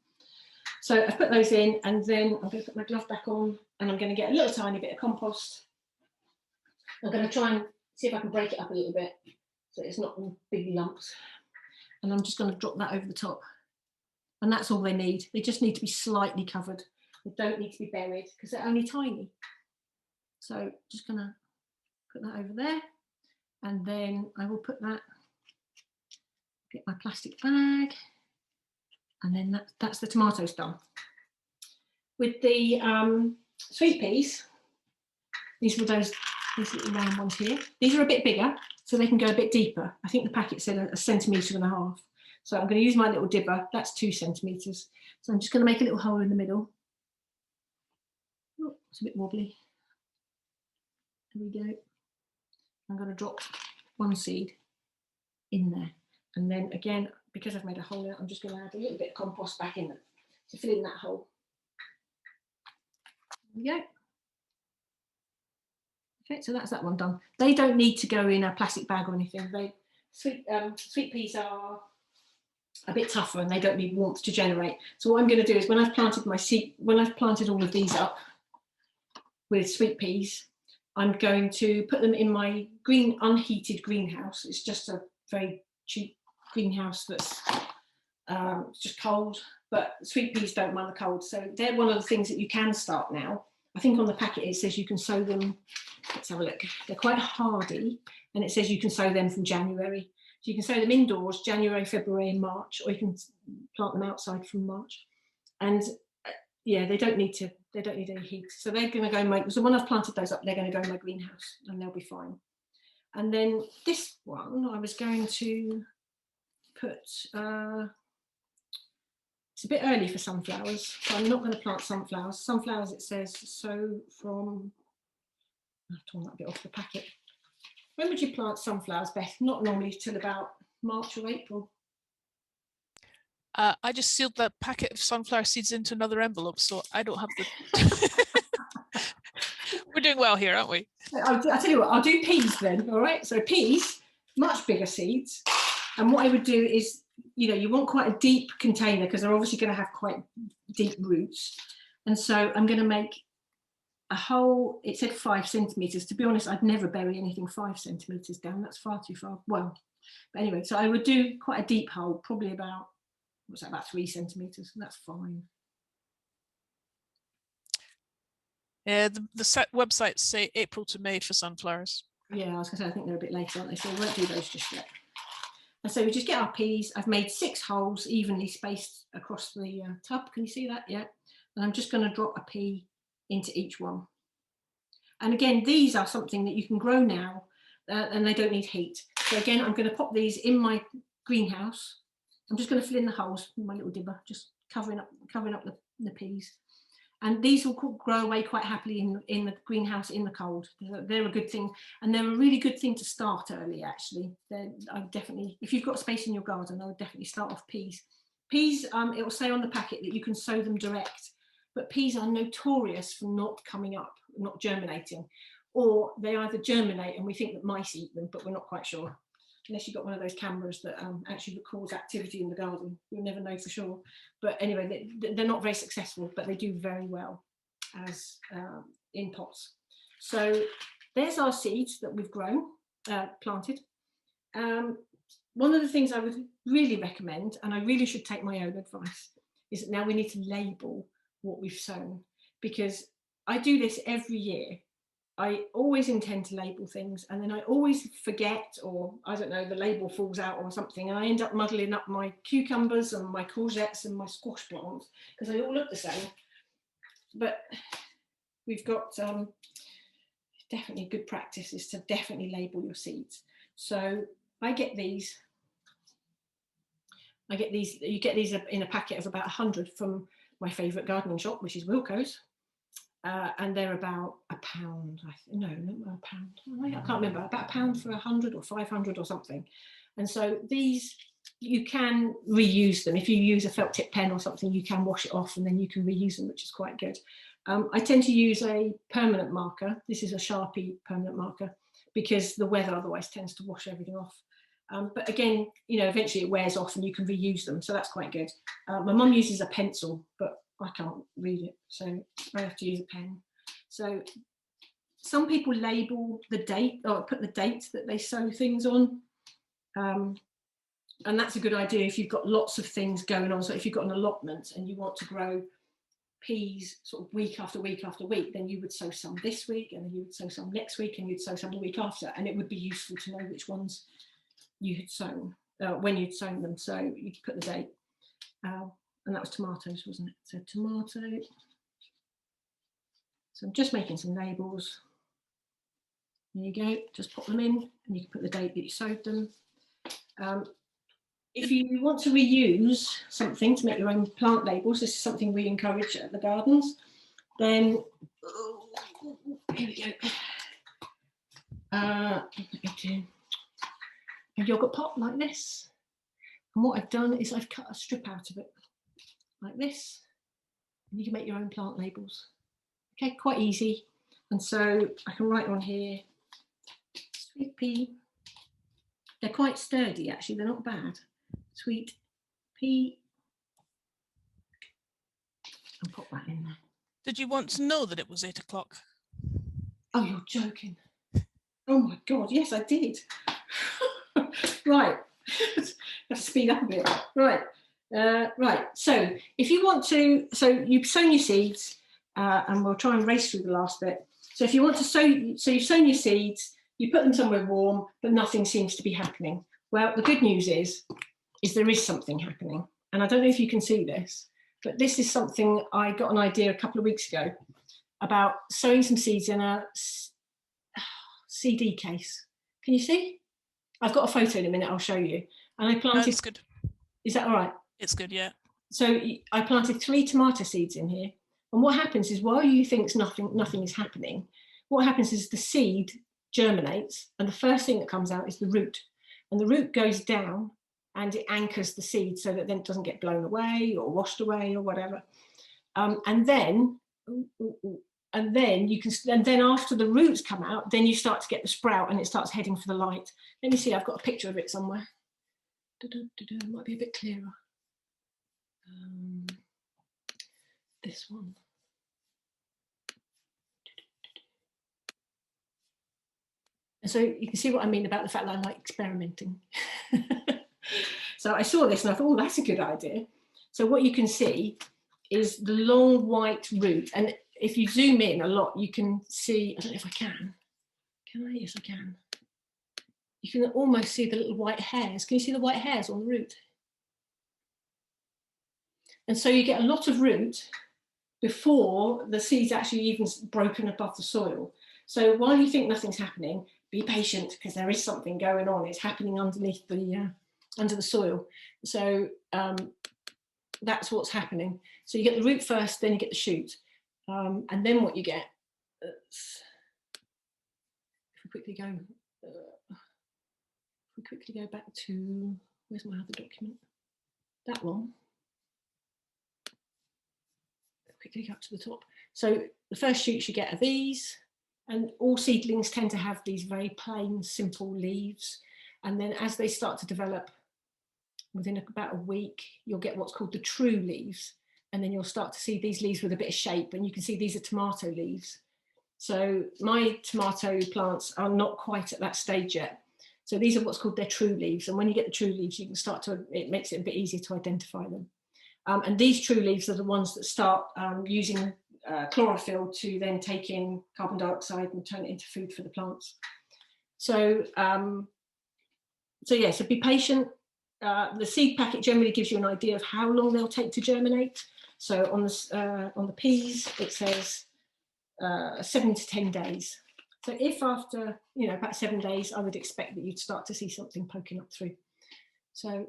So I've put those in, and then I'm going to put my glove back on, and I'm going to get a little tiny bit of compost. I'm going to try and see if I can break it up a little bit so it's not in big lumps. And I'm just going to drop that over the top. And that's all they need. They just need to be slightly covered. They don't need to be buried because they're only tiny. So just going to put that over there. And then I will put that, get my plastic bag. And then that's the tomatoes done. With the sweet peas, these little round ones here. These are a bit bigger, so they can go a bit deeper. I think the packet said 1.5 centimetres. So I'm going to use my little dibber. That's 2 centimetres. So I'm just going to make a little hole in the middle. Oh, it's a bit wobbly. There we go. I'm going to drop 1 seed in there. And then again, because I've made a hole in it, I'm just going to add a little bit of compost back in to fill in that hole. There we go. Okay, so that's that one done. They don't need to go in a plastic bag or anything. Sweet peas are a bit tougher and they don't need warmth to generate. So what I'm going to do is when I've planted all of these up with sweet peas, I'm going to put them in my unheated greenhouse. It's just a very cheap greenhouse that's just cold, but sweet peas don't mind the cold. So they're one of the things that you can start now. I think on the packet it says you can sow them. Let's have a look. They're quite hardy, and it says you can sow them from January. So you can sow them indoors, January, February, and March, or you can plant them outside from March. And yeah, they don't need any heat. So they're going to go so when I've planted those up, they're going to go in my greenhouse, and they'll be fine. And then this one, I was going to put. It's a bit early for sunflowers, so I'm not going to plant sunflowers. Sunflowers, it says, sow from. I've torn that bit off the packet. When would you plant sunflowers, Beth? Not normally till about March or April. I just sealed the packet of sunflower seeds into another envelope, so I don't have the. We're doing well here, aren't we? I'll tell you what, I'll do peas then, all right? So peas, much bigger seeds. And what I would do is, you want quite a deep container because they're obviously going to have quite deep roots. And so I'm going to make a hole. It said 5 centimetres. To be honest, I'd never bury anything 5 centimetres down. That's far too far. Well, but anyway, so I would do quite a deep hole, probably about, what's that, about 3 centimetres. That's fine. Yeah, the set websites say April to May for sunflowers. Yeah, I was going to say, I think they're a bit later, aren't they? So we won't do those just yet. And so we just get our peas. I've made 6 holes evenly spaced across the tub. Can you see that? Yeah. And I'm just going to drop a pea into each one. And again, these are something that you can grow now and they don't need heat. So again, I'm going to pop these in my greenhouse. I'm just going to fill in the holes with my little dibber, just covering up the peas. And these will grow away quite happily in the greenhouse in the cold. They're a good thing, and they're a really good thing to start early. Actually, I would definitely, if you've got space in your garden, I would definitely start off peas. Peas, it will say on the packet that you can sow them direct, but peas are notorious for not coming up, not germinating, or they either germinate and we think that mice eat them, but we're not quite sure. Unless you've got one of those cameras that actually records activity in the garden, you'll never know for sure. But anyway, they're not very successful, but they do very well as in pots. So there's our seeds that we've grown, planted. One of the things I would really recommend, and I really should take my own advice, is that now we need to label what we've sown, because I do this every year. I always intend to label things, and then I always forget, or I don't know, the label falls out or something, and I end up muddling up my cucumbers and my courgettes and my squash plants because they all look the same. But we've got definitely good practice is to definitely label your seeds. So I get these. You get these in a packet of about 100 from my favourite gardening shop, which is Wilko's. And they're about £1. No, not £1. I can't remember. About £1 for 100 or 500 or something. And so these you can reuse them. If you use a felt tip pen or something, you can wash it off and then you can reuse them, which is quite good. I tend to use a permanent marker. This is a Sharpie permanent marker because the weather otherwise tends to wash everything off. But again, you know, eventually it wears off and you can reuse them. So that's quite good. My mum uses a pencil, but I can't read it. So I have to use a pen. So some people label the date or put the date that they sow things on. And that's a good idea if you've got lots of things going on. So if you've got an allotment and you want to grow peas sort of week after week after week, then you would sow some this week and then you would sow some next week and you'd sow some the week after. And it would be useful to know which ones you had sown, when you'd sown them. So you could put the date. And that was tomatoes, wasn't it? So tomato. So I'm just making some labels. There you go, just pop them in and you can put the date that you sowed them. If you want to reuse something to make your own plant labels, this is something we encourage at the gardens, then, here we go. A yogurt pot like this. And what I've done is I've cut a strip out of it like this. And you can make your own plant labels. Okay, quite easy. And so I can write on here, sweet pea. They're quite sturdy, actually, they're not bad. Sweet pea. I'll pop that in there. Did you want to know that it was 8 o'clock? Oh, you're joking. Oh my God, yes, I did. Right, have to speed up a bit. Right, right. So if you want to, so you've sown your seeds, and we'll try and race through the last bit. So if you want to sow, so you've sown your seeds, you put them somewhere warm, but nothing seems to be happening. Well, the good news is there is something happening. And I don't know if you can see this, but this is something I got an idea a couple of weeks ago about sowing some seeds in a CD case. Can you see? I've got a photo in a minute, I'll show you. And I planted. That's good. Is that all right? It's good, yeah. So I planted 3 tomato seeds in here. And what happens is while you think nothing is happening, what happens is the seed germinates and the first thing that comes out is the root. And the root goes down and it anchors the seed so that then it doesn't get blown away or washed away or whatever. And then you can, and then after the roots come out, then you start to get the sprout and it starts heading for the light. Let me see, I've got a picture of it somewhere. It might be a bit clearer. This one. And so you can see what I mean about the fact that I like experimenting. So I saw this and I thought, oh, that's a good idea. So what you can see is the long white root. And if you zoom in a lot, you can see, I don't know if I can. Can I? Yes, I can. You can almost see the little white hairs. Can you see the white hairs on the root? And so you get a lot of root before the seed's actually even broken above the soil. So while you think nothing's happening, be patient because there is something going on. It's happening underneath the under the soil. So that's what's happening. So you get the root first, then you get the shoot, and then what you get. If we quickly go back to, where's my other document? That one. Quickly go up to the top. So the first shoots you get are these. And all seedlings tend to have these very plain, simple leaves. And then as they start to develop, within about a week, you'll get what's called the true leaves. And then you'll start to see these leaves with a bit of shape. And you can see these are tomato leaves. So my tomato plants are not quite at that stage yet. So these are what's called their true leaves. And when you get the true leaves, you can start to, it makes it a bit easier to identify them. And these true leaves are the ones that start using chlorophyll to then take in carbon dioxide and turn it into food for the plants. So, so be patient. The seed packet generally gives you an idea of how long they'll take to germinate. So on the peas, it says 7 to 10 days. So if after, about 7 days, I would expect that you'd start to see something poking up through. So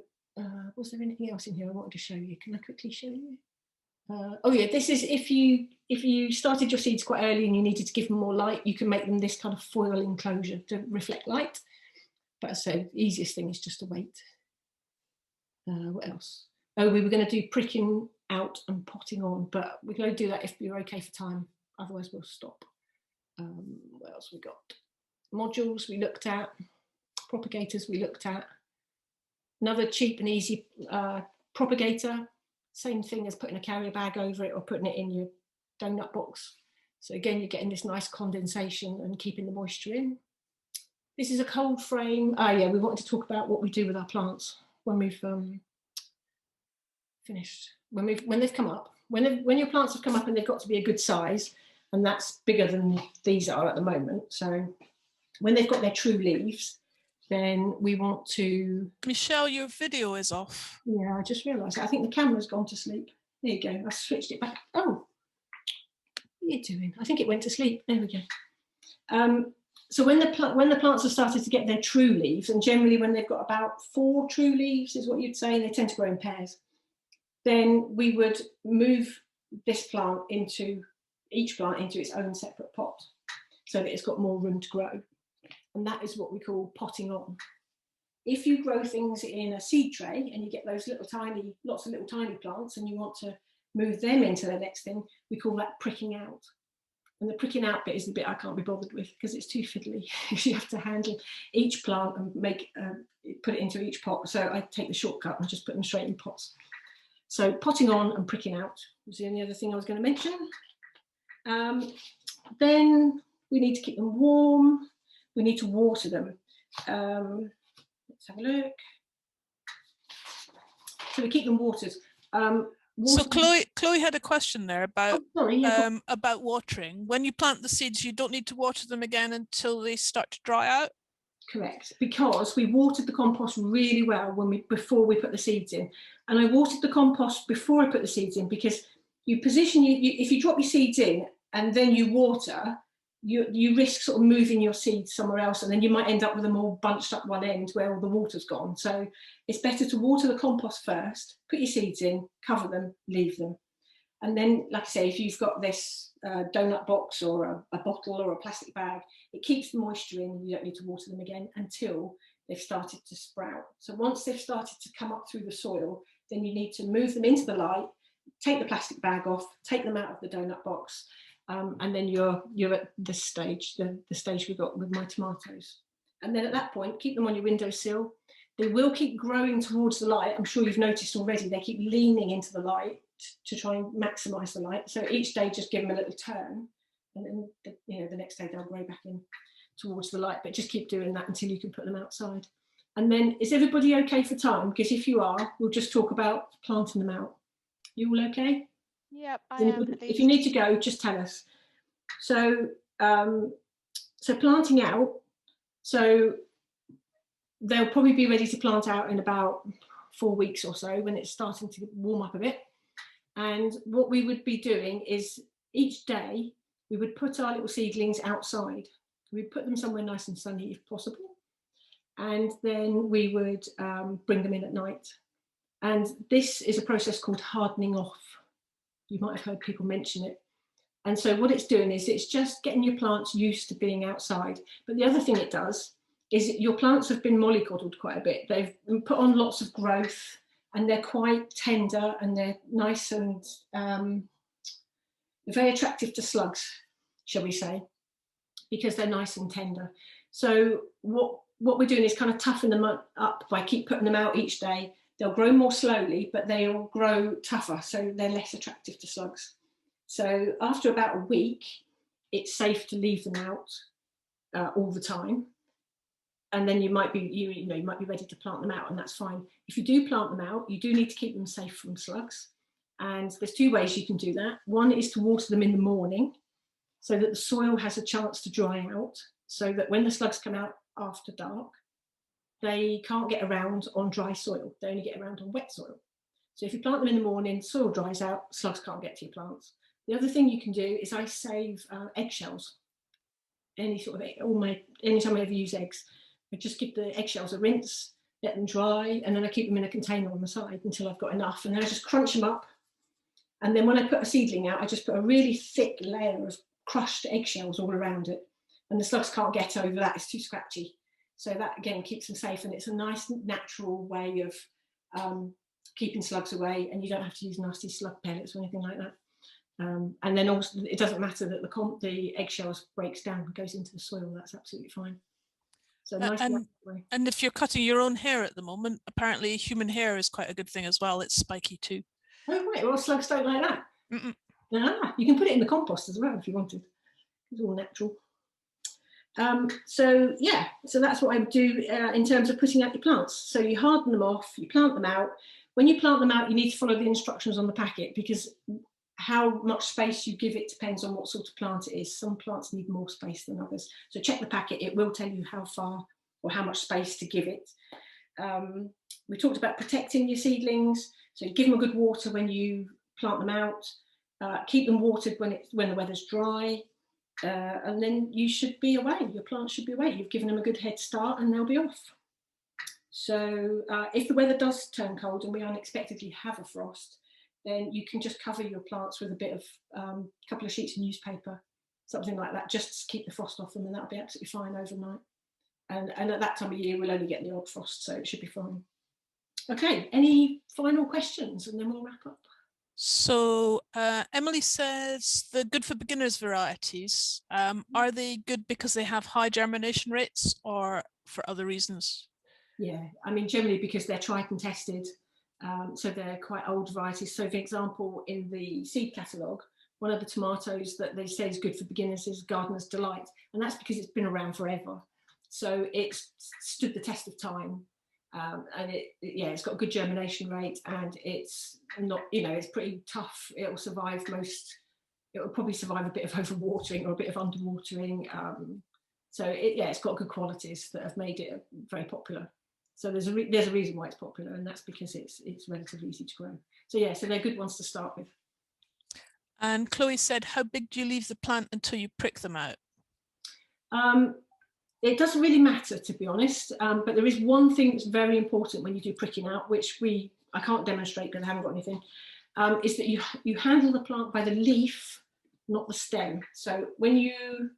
was there anything else in here I wanted to show you? Can I quickly show you? Oh yeah, this is if you started your seeds quite early and you needed to give them more light, you can make them this kind of foil enclosure to reflect light. But so the easiest thing is just to wait. What else? Oh, we were going to do pricking out and potting on, but we're going to do that if you're okay for time. Otherwise, we'll stop. What else we got? Modules we looked at. Propagators we looked at. Another cheap and easy propagator. Same thing as putting a carrier bag over it or putting it in your donut box. So again, you're getting this nice condensation and keeping the moisture in. This is a cold frame. Oh yeah, we wanted to talk about what we do with our plants when we've finished. When they've come up. When your plants have come up and they've got to be a good size, and that's bigger than these are at the moment. So when they've got their true leaves, then we want to... Michelle, your video is off. Yeah, I just realised. I think the camera's gone to sleep. There you go. I switched it back. Oh, what are you doing? I think it went to sleep. There we go. So when the plants have started to get their true leaves, and generally when they've got about 4 true leaves is what you'd say, they tend to grow in pairs, then we would move this plant into each plant into its own separate pot so that it's got more room to grow. And that is what we call potting on. If you grow things in a seed tray and you get those lots of little tiny plants, and you want to move them into the next thing, we call that pricking out. And the pricking out bit is the bit I can't be bothered with because it's too fiddly. You have to handle each plant and put it into each pot. So I take the shortcut and just put them straight in pots. So potting on and pricking out was the only other thing I was going to mention. Then we need to keep them warm. We need to water them. Let's have a look. So we keep them watered. So Chloe had a question there about about watering. When you plant the seeds, you don't need to water them again until they start to dry out? Correct, because we watered the compost really well before we put the seeds in. And I watered the compost before I put the seeds in because you position, if you drop your seeds in and then you water, you risk sort of moving your seeds somewhere else, and then you might end up with them all bunched up one end where all the water's gone. So it's better to water the compost first, put your seeds in, cover them, leave them. And then, like I say, if you've got this donut box or a bottle or a plastic bag, it keeps the moisture in. You don't need to water them again until they've started to sprout. So once they've started to come up through the soil, then you need to move them into the light, take the plastic bag off, take them out of the donut box, and then you're at this stage, the stage we got with my tomatoes. And then at that point, keep them on your windowsill. They will keep growing towards the light. I'm sure you've noticed already, they keep leaning into the light to try and maximise the light. So each day, just give them a little turn, and then the next day they'll grow back in towards the light. But just keep doing that until you can put them outside. And then, is everybody okay for time? Because if you are, we'll just talk about planting them out. You all okay? Yep, I am. If you need to go, just tell us. So, so planting out. So they'll probably be ready to plant out in about 4 weeks or so when it's starting to warm up a bit. And what we would be doing is each day we would put our little seedlings outside. We'd put them somewhere nice and sunny if possible. And then we would bring them in at night. And this is a process called hardening off. You might have heard people mention it. And so what it's doing is it's just getting your plants used to being outside. But the other thing it does is your plants have been mollycoddled quite a bit. They've put on lots of growth and they're quite tender and they're nice and very attractive to slugs, shall we say, because they're nice and tender. So what we're doing is kind of toughen them up by keep putting them out each day. They'll grow more slowly, but they'll grow tougher, so they're less attractive to slugs. So after about a week, it's safe to leave them out all the time. And then you might be ready to plant them out, and that's fine. If you do plant them out, you do need to keep them safe from slugs. And there's 2 ways you can do that. One is to water them in the morning so that the soil has a chance to dry out, so that when the slugs come out after dark, they can't get around on dry soil. They only get around on wet soil. So if you plant them in the morning, soil dries out, slugs can't get to your plants. The other thing you can do is I save eggshells. Anytime I ever use eggs, I just give the eggshells a rinse, let them dry, and then I keep them in a container on the side until I've got enough. And then I just crunch them up. And then when I put a seedling out, I just put a really thick layer of crushed eggshells all around it. And the slugs can't get over that, it's too scratchy. So that again keeps them safe, and it's a nice natural way of keeping slugs away, and you don't have to use nasty slug pellets or anything like that. And then also, it doesn't matter that the eggshells breaks down and goes into the soil. That's absolutely fine. So nice and if you're cutting your own hair at the moment, apparently human hair is quite a good thing as well. It's spiky too. Oh right, well slugs don't like that. You can put it in the compost as well if you wanted. It's all natural. So that's what I would do in terms of putting out your plants. So you harden them off, you plant them out. When you plant them out, you need to follow the instructions on the packet, because how much space you give it depends on what sort of plant it is. Some plants need more space than others. So check the packet, it will tell you how far or how much space to give it. We talked about protecting your seedlings. So you give them a good water when you plant them out. Keep them watered when the weather's dry. And then you should be away. Your plants should be away. You've given them a good head start and they'll be off. So if the weather does turn cold and we unexpectedly have a frost, then you can just cover your plants with a bit of couple of sheets of newspaper, something like that, just to keep the frost off them, and that'll be absolutely fine overnight. And at that time of year, we'll only get the odd frost, so it should be fine. Okay, any final questions, and then we'll wrap up. So Emily says the good for beginners varieties, are they good because they have high germination rates or for other reasons? Yeah, I mean, generally because they're tried and tested. So they're quite old varieties. So for example, in the seed catalogue, one of the tomatoes that they say is good for beginners is Gardener's Delight. And that's because it's been around forever. So it's stood the test of time. And it's got a good germination rate, and it's not, it's pretty tough. It will survive it will probably survive a bit of overwatering or a bit of underwatering. So it's got good qualities that have made it very popular. So there's a reason why it's popular, and that's because it's relatively easy to grow. So so they're good ones to start with. And Chloe said, how big do you leave the plant until you prick them out? It doesn't really matter, to be honest, but there is one thing that's very important when you do pricking out, which I can't demonstrate because I haven't got anything, is that you handle the plant by the leaf, not the stem. So when you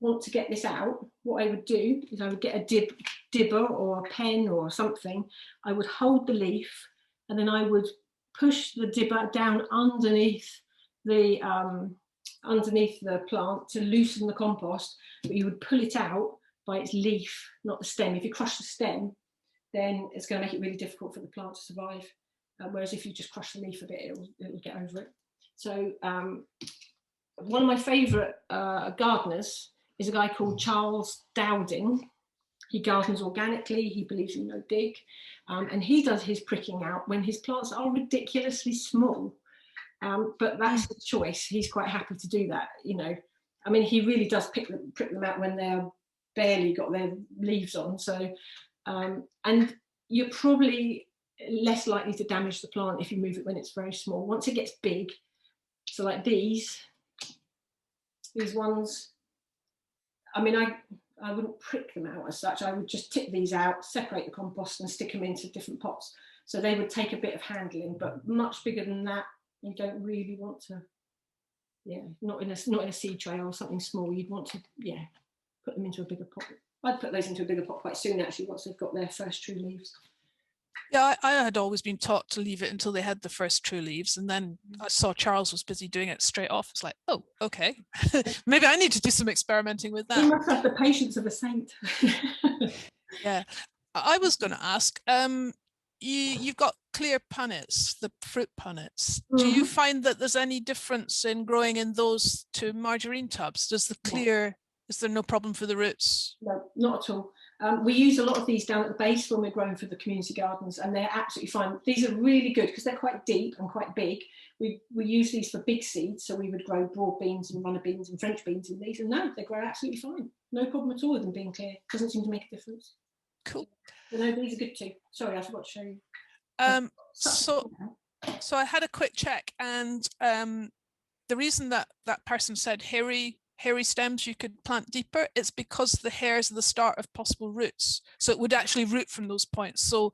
want to get this out, what I would do is I would get a dibber or a pen or something. I would hold the leaf, and then I would push the dibber down underneath the plant to loosen the compost, but you would pull it out by its leaf, not the stem. If you crush the stem, then it's going to make it really difficult for the plant to survive. Whereas if you just crush the leaf a bit, it'll get over it. So one of my favourite gardeners is a guy called Charles Dowding. He gardens organically, he believes in no dig, and he does his pricking out when his plants are ridiculously small. But that's the choice. He's quite happy to do that, I mean, he really does prick them out when they're barely got their leaves on. So, and you're probably less likely to damage the plant if you move it when it's very small. Once it gets big, so like these ones, I mean, I wouldn't prick them out as such. I would just tip these out, separate the compost and stick them into different pots. So they would take a bit of handling, but much bigger than that, you don't really want to, not in a seed tray or something small. You'd want to, put them into a bigger pot. I'd put those into a bigger pot quite soon, actually, once they've got their first true leaves. Yeah, I had always been taught to leave it until they had the first true leaves, and then I saw Charles was busy doing it straight off. It's like, oh, okay. Maybe I need to do some experimenting with that. You must have the patience of a saint. Yeah. I was going to ask, you've got clear punnets, the fruit punnets. Do you find that there's any difference in growing in those to margarine tubs? Does the clear... Is there no problem for the roots? No, not at all. We use a lot of these down at the base when we're growing for the community gardens, and they're absolutely fine. These are really good because they're quite deep and quite big. We use these for big seeds, so we would grow broad beans and runner beans and French beans in these, and no, they grow absolutely fine. No problem at all with them being clear. Doesn't seem to make a difference. Cool. But no, these are good too. Sorry, I forgot to show you. So I had a quick check, and the reason that person said hairy stems you could plant deeper, it's because the hairs are the start of possible roots, so it would actually root from those points. So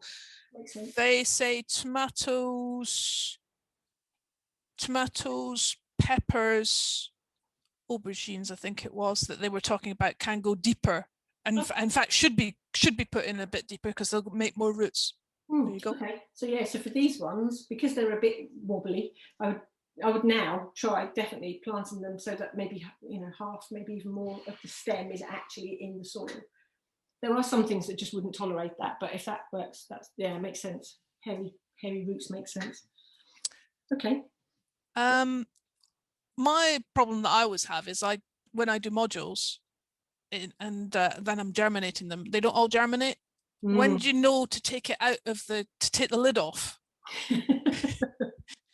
they say tomatoes, peppers, aubergines, I think it was, that they were talking about, can go deeper, and in fact should be put in a bit deeper because they'll make more roots. There you go. Okay, so yeah, so for these ones, because they're a bit wobbly, I would now try definitely planting them so that maybe, you know, half, maybe even more of the stem is actually in the soil. There are some things that just wouldn't tolerate that, but if that works, that's, yeah, it makes sense. Heavy roots make sense. Okay. My problem that I always have is when I do modules and then I'm germinating them, they don't all germinate. When do you know to take it out of to take the lid off?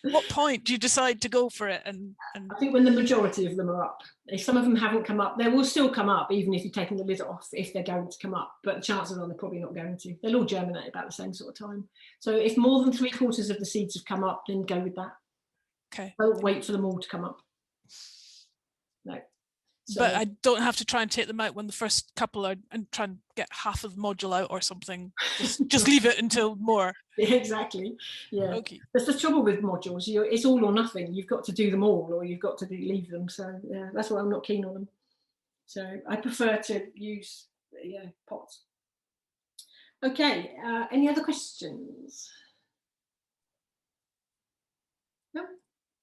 What point do you decide to go for it? And I think when the majority of them are up. If some of them haven't come up, they will still come up even if you've taken the lid off, if they're going to come up, but the chances are they're probably not going to. They'll all germinate about the same sort of time. So if more than 3/4 of the seeds have come up, then go with that. Okay. Don't wait for them all to come up. No. So, but I don't have to try and take them out when the first couple are, and try and get half of the module out or something. Just leave it until more. Yeah, exactly. Yeah. Okay. That's the trouble with modules. It's all or nothing. You've got to do them all, or you've got to leave them. So yeah, that's why I'm not keen on them. So I prefer to use pots. Okay. Any other questions? No.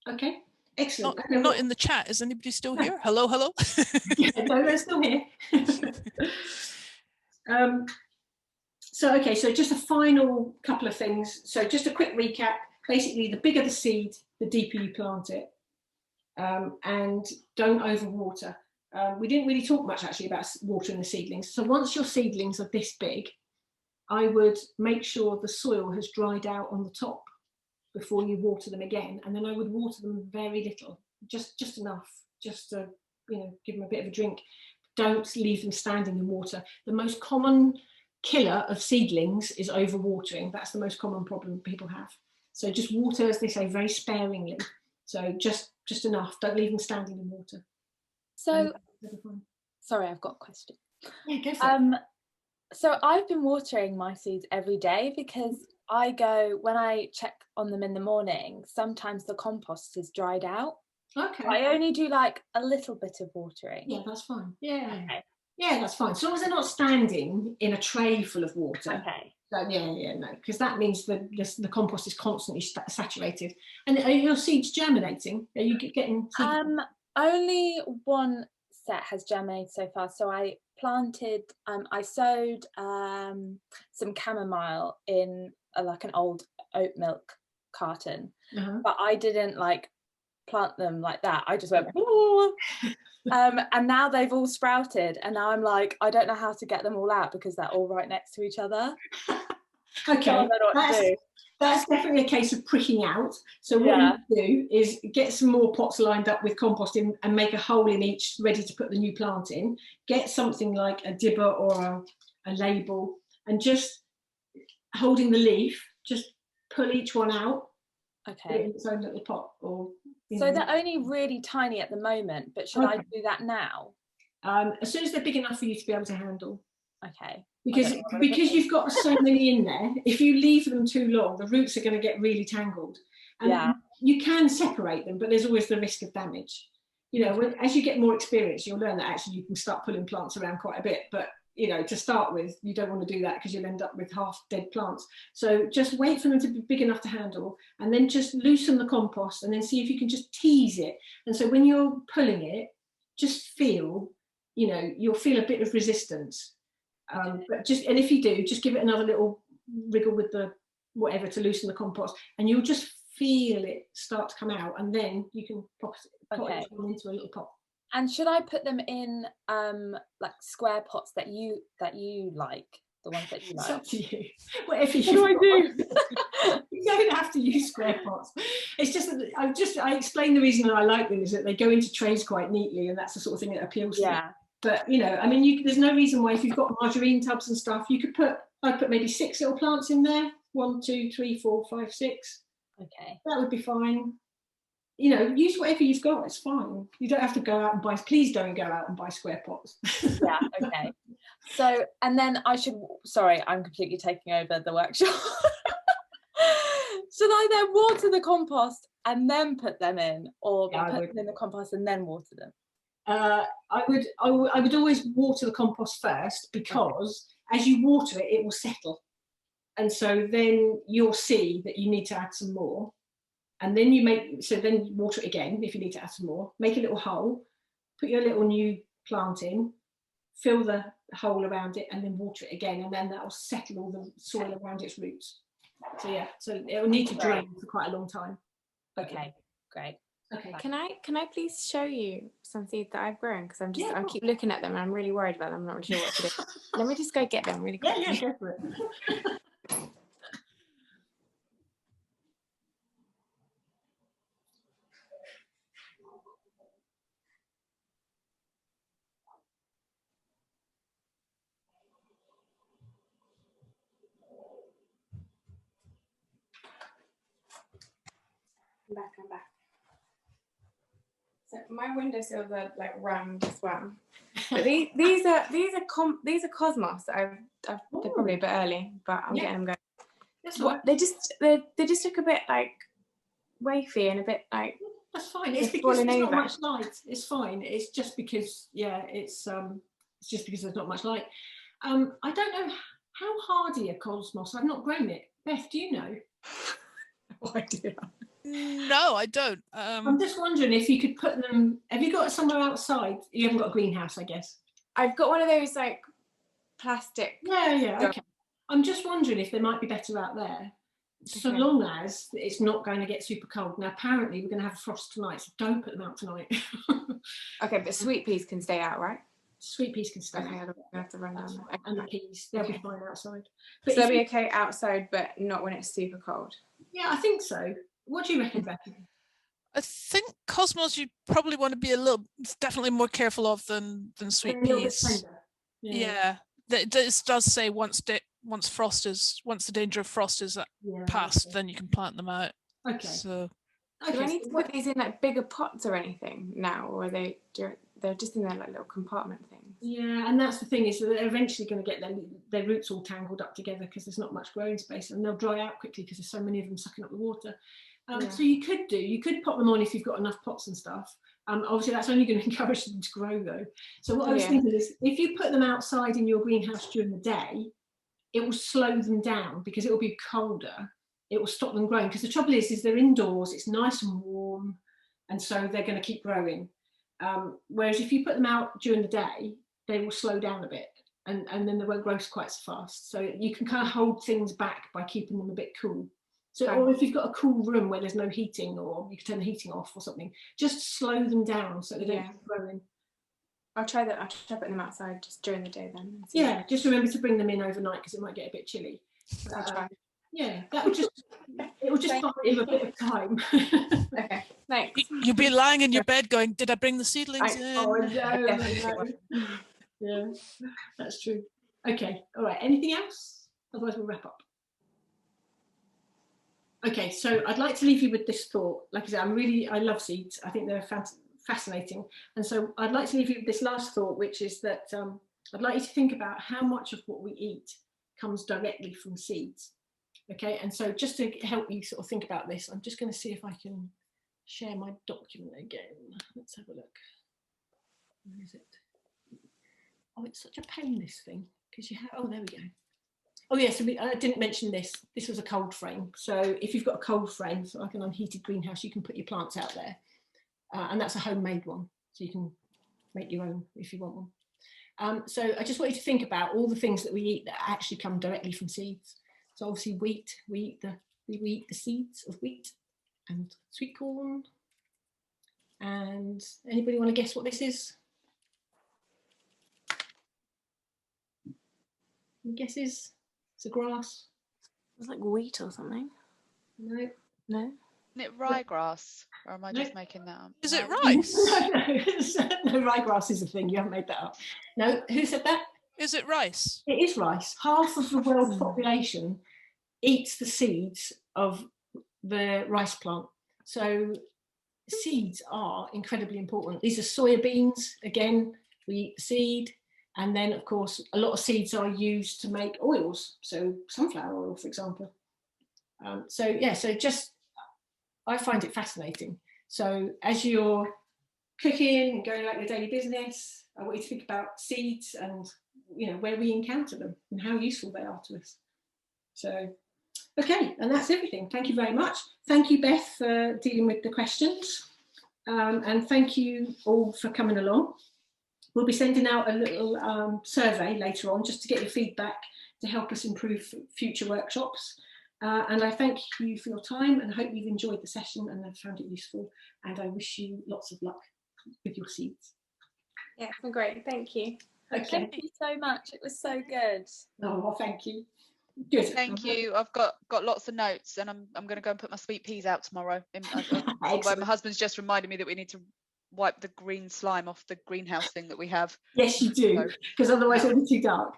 Okay. Excellent. Not in the chat. Is anybody still here? Hello, hello. Yeah, no, they're still here. So just a final couple of things. So just a quick recap. Basically, the bigger the seed, the deeper you plant it, and don't overwater. We didn't really talk much actually about watering the seedlings. So once your seedlings are this big, I would make sure the soil has dried out on the top before you water them again, and then I would water them very little, just enough, just to give them a bit of a drink. Don't leave them standing in water. The most common killer of seedlings is overwatering. That's the most common problem people have. So just water, as they say, very sparingly. So just enough. Don't leave them standing in water. So sorry, I've got a question. Yeah, go for it. So I've been watering my seeds every day because when I check on them in the morning, sometimes the compost is dried out. Okay. I only do like a little bit of watering. Yeah, that's fine. Yeah. Okay. Yeah, that's fine. As long as they're not standing in a tray full of water. Okay. So, no, because that means the compost is constantly saturated. And are your seeds germinating? Are you getting seeds? Only one set has germinated so far. So I planted, I sowed some chamomile in like an old oat milk carton, but I didn't plant them like that. I just went and now they've all sprouted, and now I'm like, I don't know how to get them all out because they're all right next to each other. Okay, that's definitely a case of pricking out. So what you do is get some more pots lined up with compost in and make a hole in each ready to put the new plant in. Get something like a dibber or a label, and just holding the leaf, just pull each one out. Okay. Put it in its own little pot. So they're only really tiny at the moment, but should I do that now? As soon as they're big enough for you to be able to handle. Okay. Because you've got so many in there, if you leave them too long, the roots are going to get really tangled. And you can separate them, but there's always the risk of damage. As you get more experience, you'll learn that actually you can start pulling plants around quite a bit. But to start with, you don't want to do that because you'll end up with half dead plants. So just wait for them to be big enough to handle, and then just loosen the compost, and then see if you can just tease it. And so when you're pulling it, just feel, you'll feel a bit of resistance. And if you do, just give it another little wriggle with the whatever to loosen the compost, and you'll just feel it start to come out, and then you can pop it into a little pot. And should I put them in like square pots that you like, the ones that you like? It's up to you. Whatever you do I do? You don't have to use square pots. It's just that I explain the reason that I like them is that they go into trays quite neatly, and that's the sort of thing that appeals to me. But there's no reason why, if you've got margarine tubs and stuff, I'd put maybe 6 little plants in there. 1, 2, 3, 4, 5, 6. Okay. That would be fine. Use whatever you've got. It's fine. You don't have to go out and buy. Please don't go out and buy square pots. Yeah. Okay. So, and then sorry, I'm completely taking over the workshop. Should I then water the compost and then put them in, or put them in the compost and then water them? I would always water the compost first, because as you water it, it will settle. And so then you'll see that you need to add some more. And then then water it again if you need to add some more. Make a little hole, put your little new plant in, fill the hole around it, and then water it again. And then that will settle all the soil around its roots. So yeah, so it will need to drain for quite a long time. Okay, great. Okay. Can I please show you some seeds that I've grown? Because I keep looking at them and I'm really worried about them. I'm not really sure what to do. Let me just go get them really quickly. Yeah, go for it. I'm back. So my windowsills are like round as well. But these are cosmos. They're probably a bit early, but I'm getting them going. That's what They just look a bit like wafy and a bit like. That's fine. It's because there's not much light. It's fine. It's just because it's just because there's not much light. I don't know how hardy are cosmos. I've not grown it. Beth, do you know? No idea. No, I don't. I'm just wondering if you could put them. Have you got it somewhere outside? You haven't got a greenhouse, I guess. I've got one of those like plastic. Yeah. Okay. I'm just wondering if they might be better out there, so long as it's not going to get super cold. Now, apparently, we're going to have a frost tonight, so don't put them out tonight. Okay, but sweet peas can stay out, right? Sweet peas can stay out. Okay, I have to run down there. And the peas, they'll be fine outside. But So they'll be okay outside, but not when it's super cold. Yeah, I think so. What do you reckon, Becky? I think cosmos you probably want to be definitely more careful of than sweet A little bit peas. tender. Yeah, this does say once the danger of frost is past, then you can plant them out. Okay. So Do I need to put these in like bigger pots or anything now, or they're just in their like little compartment things? Yeah, and that's the thing, is that they're eventually going to get their roots all tangled up together because there's not much growing space, and they'll dry out quickly because there's so many of them sucking up the water. So you could pop them on if you've got enough pots and stuff. Obviously, that's only going to encourage them to grow though. So what I was thinking is, if you put them outside in your greenhouse during the day, it will slow them down because it will be colder. It will stop them growing, because the trouble is they're indoors, it's nice and warm, and so they're going to keep growing. Whereas if you put them out during the day, they will slow down a bit, and then they won't grow quite so fast. So you can kind of hold things back by keeping them a bit cool. So, or if you've got a cool room where there's no heating, or you can turn the heating off or something, just slow them down so they don't keep growing. I'll try putting them outside just during the day then. Yeah, just remember to bring them in overnight because it might get a bit chilly. I'll try. Yeah, it will just buy you a bit of time. Okay, thanks. You'll be lying in your bed going, "Did I bring the seedlings in?" Oh no. Yeah, that's true. Okay, all right. Anything else? Otherwise, we'll wrap up. Okay, so I'd like to leave you with this thought. Like I said, I love seeds. I think they're fascinating, and so I'd like to leave you with this last thought, which is that I'd like you to think about how much of what we eat comes directly from seeds. Okay, and so just to help you sort of think about this, I'm just going to see if I can share my document again. Let's have a look. Where is it? Oh, it's such a pain, this thing, because you have, oh, there we go. Oh yeah, so I didn't mention this. This was a cold frame. So if you've got a cold frame, so like an unheated greenhouse, you can put your plants out there. And that's a homemade one. So you can make your own if you want one. So I just want you to think about all the things that we eat that actually come directly from seeds. So obviously wheat, we eat the seeds of wheat, and sweet corn. And anybody want to guess what this is? Any guesses? It's a grass. It's like wheat or something. No. No. Isn't it ryegrass? Or am I just making that up? Is it rice? No, ryegrass is a thing. You haven't made that up. No, who said that? Is it rice? It is rice. Half of the world's population eats the seeds of the rice plant. So seeds are incredibly important. These are soya beans. Again, we eat the seed. And then, of course, a lot of seeds are used to make oils. So sunflower oil, for example. So just, I find it fascinating. So as you're cooking and going about your daily business, I want you to think about seeds and, where we encounter them and how useful they are to us. So, okay, and that's everything. Thank you very much. Thank you, Beth, for dealing with the questions. And thank you all for coming along. We'll be sending out a little survey later on just to get your feedback to help us improve future workshops. And I thank you for your time and I hope you've enjoyed the session and have found it useful. And I wish you lots of luck with your seeds. Yeah, it's been great. Thank you. Okay. Thank you so much. It was so good. Oh, well, thank you. Good. Thank you. I've got lots of notes, and I'm going to go and put my sweet peas out tomorrow. My husband's just reminded me that we need to wipe the green slime off the greenhouse thing that we have. Yes, you do, because otherwise it'll be too dark.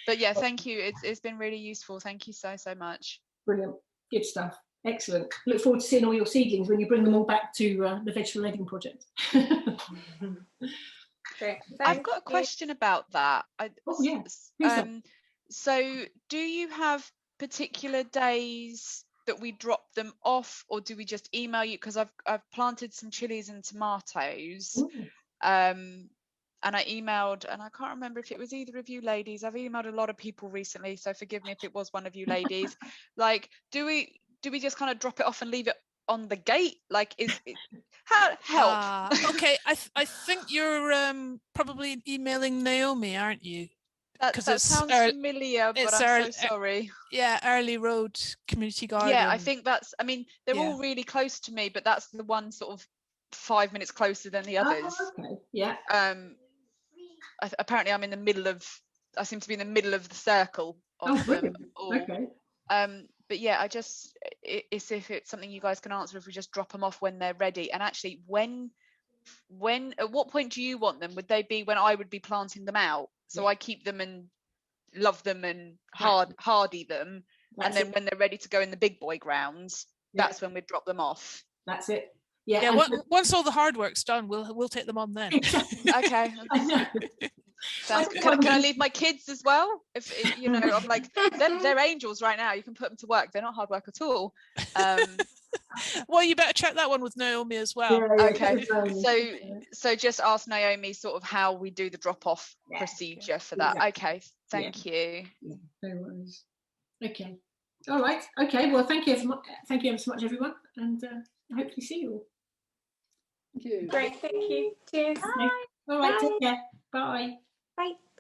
But yeah, thank you. It's been really useful. Thank you so much. Brilliant. Good stuff. Excellent. Look forward to seeing all your seedlings when you bring them all back to the vegetable editing project. Great. I've got a question about that. So do you have particular days that we drop them off, or do we just email you? Because I've planted some chilies and tomatoes. And I emailed, and I can't remember if it was either of you ladies. I've emailed a lot of people recently, so forgive me if it was one of you ladies. Like, do we just kind of drop it off and leave it on the gate? Like, is it, help? Okay, I think you're probably emailing Naomi, aren't you? That sounds familiar, but I'm so sorry. Yeah, Early Road Community Garden. Yeah, I think that's, I mean, they're all really close to me, but that's the one sort of 5 minutes closer than the others. Okay. Yeah. Apparently I'm in the middle of, I seem to be in the middle of the circle of them all. Okay. But yeah, I just, it's if it's something you guys can answer, if we just drop them off when they're ready. And actually, when at what point do you want them? Would they be when I would be planting them out? So I keep them and love them and hardy them. And then when they're ready to go in the big boy grounds, that's when we drop them off. That's it. Yeah. Once all the hard work's done, we'll take them on then. Okay. Sounds good. Can I leave my kids as well? If you know, I'm like, they're angels right now. You can put them to work. They're not hard work at all. Well, you better check that one with Naomi as well. Okay. So just ask Naomi sort of how we do the drop-off procedure for that. Okay. Thank you. Yeah, no worries. Okay. All right. Okay. Well, thank you ever so much, everyone, and hopefully see you all. Great. Thank you. Cheers. Bye. All right. Take care. Bye. Bye.